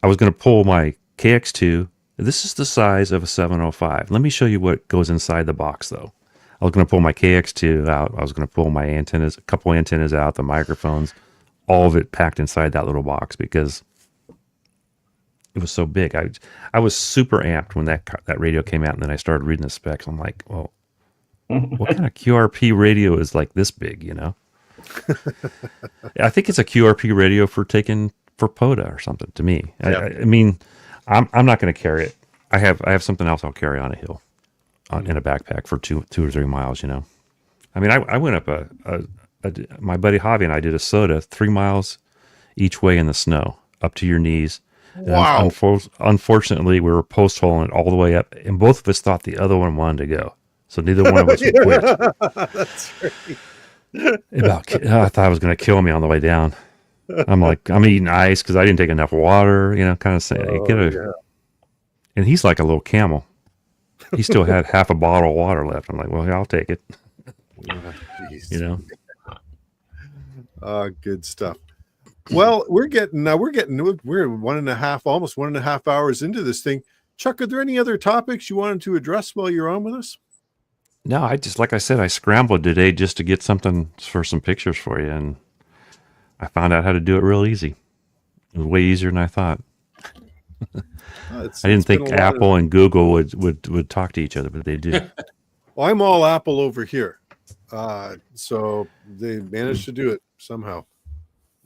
I was going to pull my KX2. This is the size of a 705. Let me show you what goes inside the box, though. I was going to pull my KX2 out. I was going to pull my antennas, a couple antennas out, the microphones, all of it packed inside that little box because it was so big. I was super amped when that radio came out, and then I started reading the specs. I'm like, well, what kind of QRP radio is like this big, you know? I think it's a QRP radio for POTA or something to me. Yeah. I mean, I'm not going to carry it. I have something else I'll carry on a hill in a backpack for 2 or 3 miles, you know? I mean, I went up my buddy Javi and I did a SOTA 3 miles each way in the snow up to your knees. Wow. Unfortunately, we were post holing it all the way up, and both of us thought the other one wanted to go. So neither one of us would quit. That's right. I thought it was going to kill me on the way down. I'm like, I'm eating ice because I didn't take enough water, you know, kind of saying. Yeah. And he's like a little camel. He still had half a bottle of water left. I'm like, well, yeah, I'll take it. Jeez. You know? Good stuff. Well, we're 1.5, almost 1.5 hours into this thing. Chuck, are there any other topics you wanted to address while you're on with us? No, like I said, I scrambled today just to get something for some pictures for you, and I found out how to do it real easy. It was way easier than I thought. I didn't think Apple and Google would talk to each other, but they do. Well, I'm all Apple over here. So they managed to do it somehow.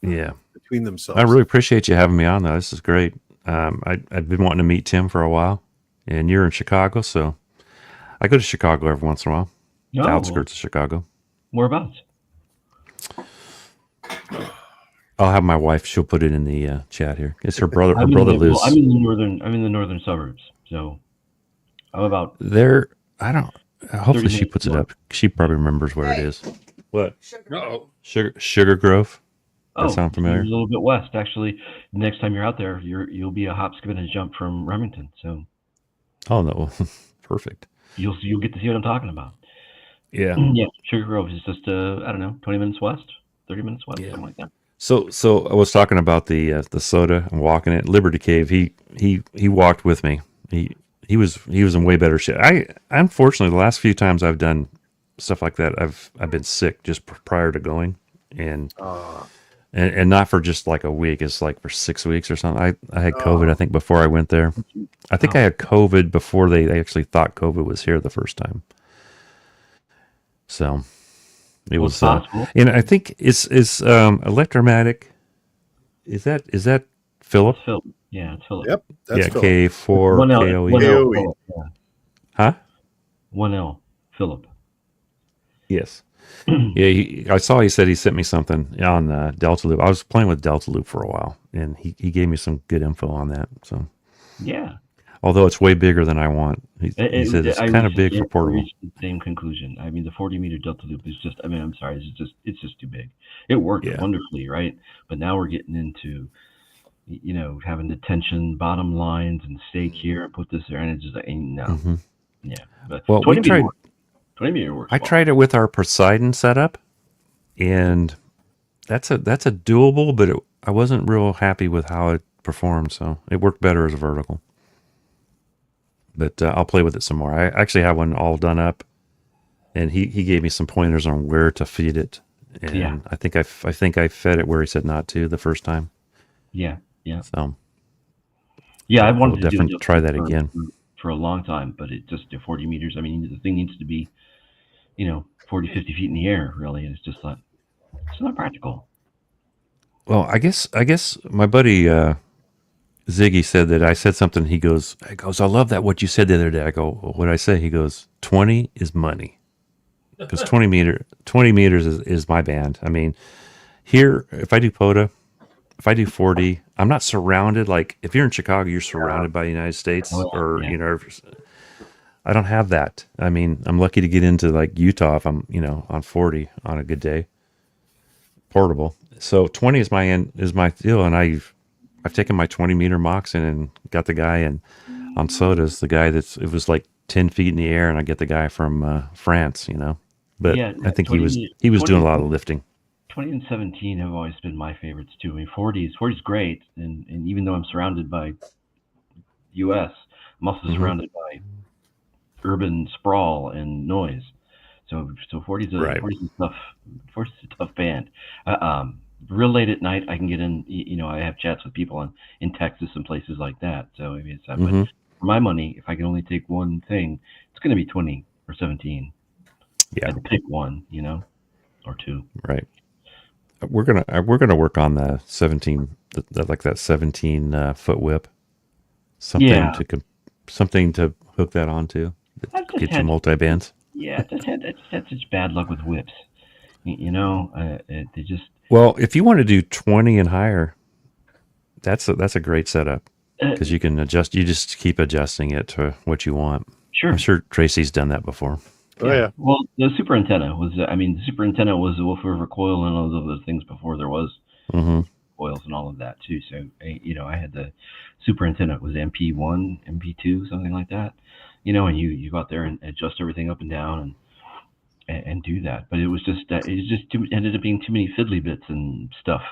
Yeah. Between themselves. I really appreciate you having me on, though. This is great. I've been wanting to meet Tim for a while, and you're in Chicago, so I go to Chicago every once in a while. Oh, The outskirts of Chicago. Whereabouts? I'll have my wife. She'll put it in the chat here. It's her brother. Her I'm brother in the, lives. well, I'm in the northern suburbs, so I'm about there. I don't. Hopefully, she 30 puts it minutes up. She probably remembers where it is. What? Uh-oh. Sugar Grove. That sound familiar? A little bit west. Actually, next time you're out there, you'll be a hop, skip, and a jump from Remington. So, Oh no, perfect. you'll get to see what I'm talking about. Yeah. Yeah, Sugar Grove is just I don't know, 20 minutes west, 30 minutes west, Yeah. something like that. So I was talking about the SOTA and walking it. Liberty Cave. He walked with me. He was in way better shape. I unfortunately the last few times I've done stuff like that, I've been sick just prior to going, and not for just like a week. It's like for 6 weeks or something. I had COVID, I think, before I went there. I think I had COVID before they actually thought COVID was here the first time. So it was possible. and I think it's Electromatic. Is that Philip? It's Philip. Yeah, it's Philip. Yep. That's Yeah, Philip. K4 One L, KOE. one L, KOE. Philip, yeah. Huh? 1L, Philip. Yes. Yeah, I saw he said he sent me something on Delta Loop. I was playing with Delta Loop for a while, and he gave me some good info on that. So, Yeah. although it's way bigger than I want, he said it's kind of big for portable. I reached the same conclusion. I mean, the 40-meter Delta Loop is just, I mean, I'm sorry, it's just too big. It worked wonderfully, right? But now we're getting into, you know, having the tension bottom lines and stake here and put this there, and it's just like, no. Mm-hmm. Yeah. But Well, 20 we tried. 20 meter works. I tried it with our Poseidon setup, and that's a doable, but I wasn't real happy with how it performed. So it worked better as a vertical. But I'll play with it some more. I actually have one all done up, and he gave me some pointers on where to feed it. And Yeah. I think I fed it where he said not to the first time. Yeah. Yeah. So Yeah. I I'll wanted to definitely try that again. for a long time, but it just 40 meters. I mean, the thing needs to be, you know, 40, 50 feet in the air, really. And it's just not, it's not practical. Well, I guess my buddy Ziggy said that I said something. He goes, I love that what you said the other day. I go, well, what did I say? He goes, 20 is money. Because 20 meters is my band. I mean, here, if I do POTA, if I do 40, I'm not surrounded. Like if you're in Chicago, you're surrounded by the United States, Oh, yeah. or Yeah. you know. I don't have that. I mean, I'm lucky to get into like Utah if I'm, on 40 on a good day. Portable. So 20 is my deal, and I've taken my 20 meter Moxon and got the guy on SOTAs, the guy it was like 10 feet in the air, and I get the guy from France, But Yeah, I think 20 he was 20 doing a lot of lifting. 20 and 17 have always been my favorites too. I mean, 40's great, and even though I'm surrounded by U.S., I'm also surrounded by urban sprawl and noise. So 40's Right. 40's a tough band. Real late at night, I can get in. I have chats with people in Texas and places like that. So I mean, but for my money, if I can only take one thing, it's going to be 20 or 17. Yeah. I had to pick one, or two. Right. We're gonna work on the 17, like that 17 foot whip. Something to hook that onto. Get you multi bands. Yeah, I just had such bad luck with whips. They just. Well, if you want to do 20 and higher, that's a great setup because you can adjust. You just keep adjusting it to what you want. Sure. I'm sure Tracy's done that before. Oh yeah. Well, the super antenna was. The super antenna was the Wolf River coil and all those other things before there was coils and all of that too. So I had the super antenna. It was MP1, MP2, something like that. And you go out there and adjust everything up and down and do that. But it was just ended up being too many fiddly bits and stuff,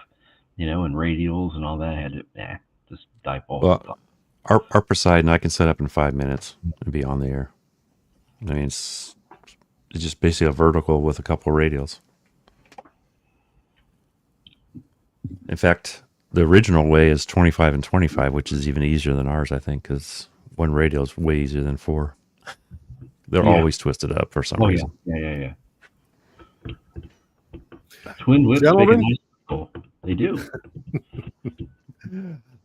and radials and all that. I had to just dipole. Well, our Poseidon, I can set up in 5 minutes and be on the air. I mean, it's just basically a vertical with a couple of radials. In fact, the original way is 25 and 25, which is even easier than ours, I think, because one radial is way easier than 4. They're always twisted up for some reason. Yeah. Twin whips make a nice circle. They do.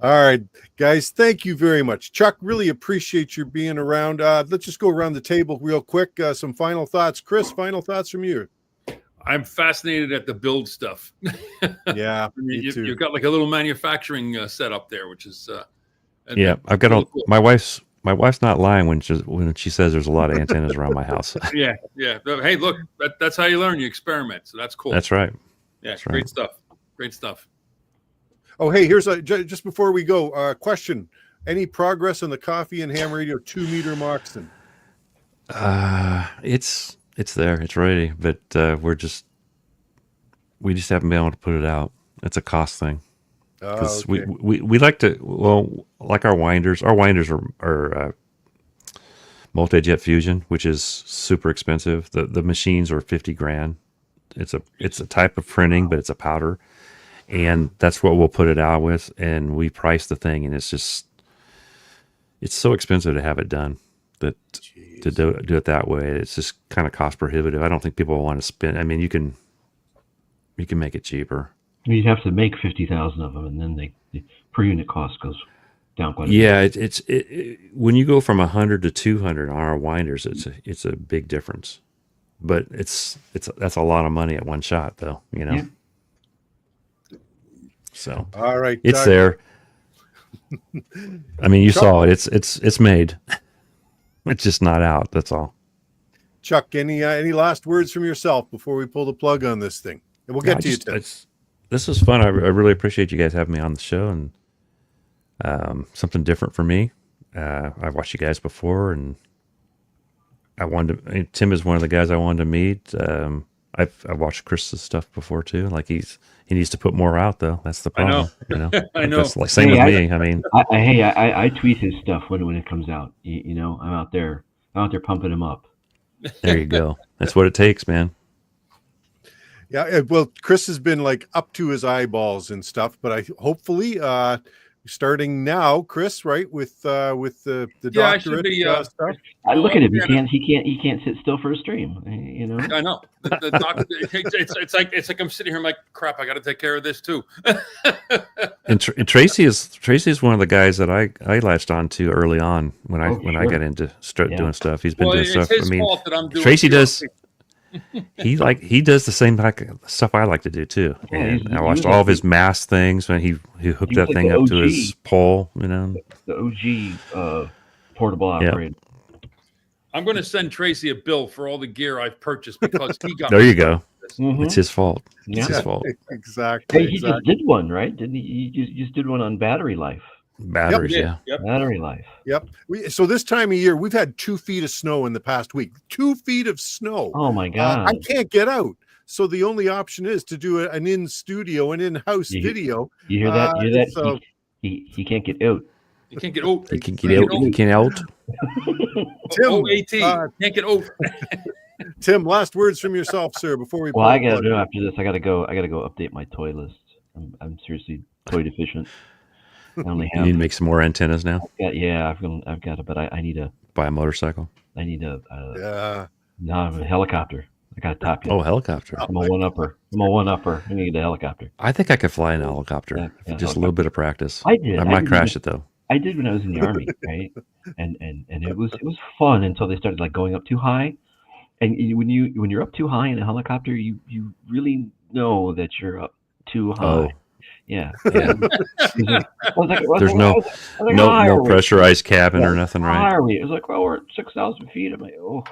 All right, guys, thank you very much. Chuck, really appreciate your being around. Let's just go around the table real quick. Some final thoughts. Chris, final thoughts from you. I'm fascinated at the build stuff. Yeah, me too. You've got like a little manufacturing setup there, which is I've got cool. My wife's not lying when she says there's a lot of antennas around my house. Yeah. Hey, look, that's how you learn. You experiment, so that's cool. That's right. Yeah, that's great right. Great stuff. Oh, hey, here's just before we go, question: any progress on the Coffee and Ham Radio 2 meter Moxon? It's there, it's ready, but we just haven't been able to put it out. It's a cost thing. Because we like to, like our winders are multi-jet fusion, which is super expensive. The machines are $50,000. It's a type of printing, but it's a powder, and that's what we'll put it out with. And we price the thing, and it's so expensive to have it done that to do it that way. It's just kind of cost prohibitive. I don't think people want to spend. I mean, you can make it cheaper. You'd have to make 50,000 of them, and then the per unit cost goes down quite a bit. Yeah, it's when you go from 100 to 200 on our winders, it's a big difference. But that's a lot of money at one shot, though. Yeah. So all right, it's there. I mean, you saw it. It's made. It's just not out. That's all. Chuck, any last words from yourself before we pull the plug on this thing? And we'll get to you, Tim. This was fun. I really appreciate you guys having me on the show, and something different for me. I watched you guys before, and Tim is one of the guys I wanted to meet. I've watched Chris's stuff before too. Like he needs to put more out though. That's the problem. I know. That's like same with me. I mean, I tweet his stuff when it comes out. I'm out there pumping him up. There you go. That's what it takes, man. Yeah, well, Chris has been like up to his eyeballs and stuff, but hopefully starting now, Chris, right, with the doctorate stuff. I look at him. He can't sit still for a stream. I know. The doctor. It's like I'm sitting here. I'm like, crap. I got to take care of this too. and Tracy is one of the guys that I latched on to early on when I got into doing stuff. He's been doing stuff. His fault that I'm doing Tracy does. He does the same stuff I like to do too. And I watched all of his mass things when he hooked that thing up to his pole. The OG portable operator. I'm going to send Tracy a bill for all the gear I've purchased because he got. There you go. Mhm. It's his fault. It's Yeah. his fault. Exactly. Hey, he just did one, right? Didn't he? You just did one on battery life. Batteries, Yep. yeah. Battery life. Yep. So this time of year, we've had 2 feet of snow in the past week. 2 feet of snow. Oh my God. I can't get out. So the only option is to do an in-studio, an in-house video. You hear that? You hear that? so- He can't get out. You can't get out. He can get out. He can out. Tim, OAT. Can't get out. Tim, last words from yourself, sir, before we Well, I gotta plug. do after this. I gotta go update my toy list. I'm seriously toy deficient. I only You have. need to make some more antennas now. I've got it, but I need a. Buy a motorcycle. I need a. Yeah. No, a helicopter. I got a top. Oh, helicopter. I'm a one-upper. I need a helicopter. I think I could fly an helicopter. Yeah, Just a little bit of practice. I did. I might crash it though. I did when I was in the army, right? And it was fun until they started like going up too high. And when you're up too high in a helicopter, you really know that you're up too high. Oh. Yeah. There's There's no pressurized cabin or nothing, How right? high are we? It was like, well, we're at 6,000 feet. I'm like, oh,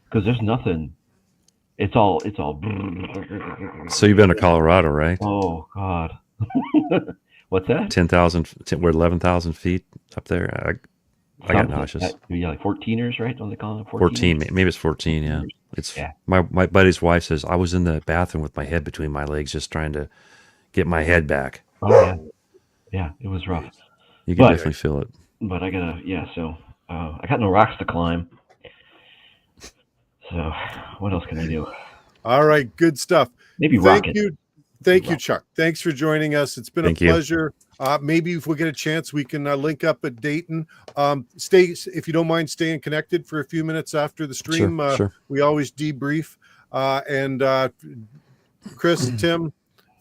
because there's nothing. It's all. So you've been to Colorado, right? Oh God. What's that? 10,000. We're 11,000 feet up there. I got nauseous. Yeah, like 14ers, right? Don't they call it 14. Maybe it's 14. Yeah. It's my buddy's wife says I was in the bathroom with my head between my legs, just trying to get my head back. Oh yeah, it was rough. You can definitely feel it. But I gotta, so I got no rocks to climb. So what else can I do? All right. Good stuff. Maybe Thank you, Chuck. Thanks for joining us. It's been a Thank you. pleasure. Maybe if we get a chance, we can link up at Dayton. If you don't mind staying connected for a few minutes after the stream. Sure. We always debrief. And Chris, Tim,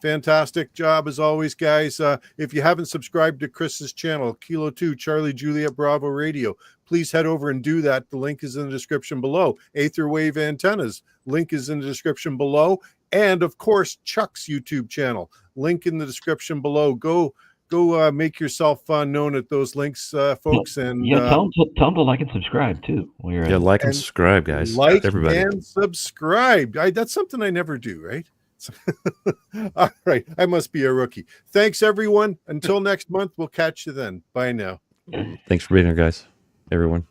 fantastic job as always, guys. If you haven't subscribed to Chris's channel, Kilo 2 Charlie Juliet Bravo Radio, please head over and do that. The link is in the description below. Aether Wave Antennas, link is in the description below. And of course, Chuck's YouTube channel, link in the description below. Go make yourself known at those links, folks. And tell them to like and subscribe too. Like and subscribe, guys. Like everybody. and subscribe. That's something I never do, right? All right. I must be a rookie. Thanks, everyone. Until next month, we'll catch you then. Bye now. Thanks for being here, guys. Everyone.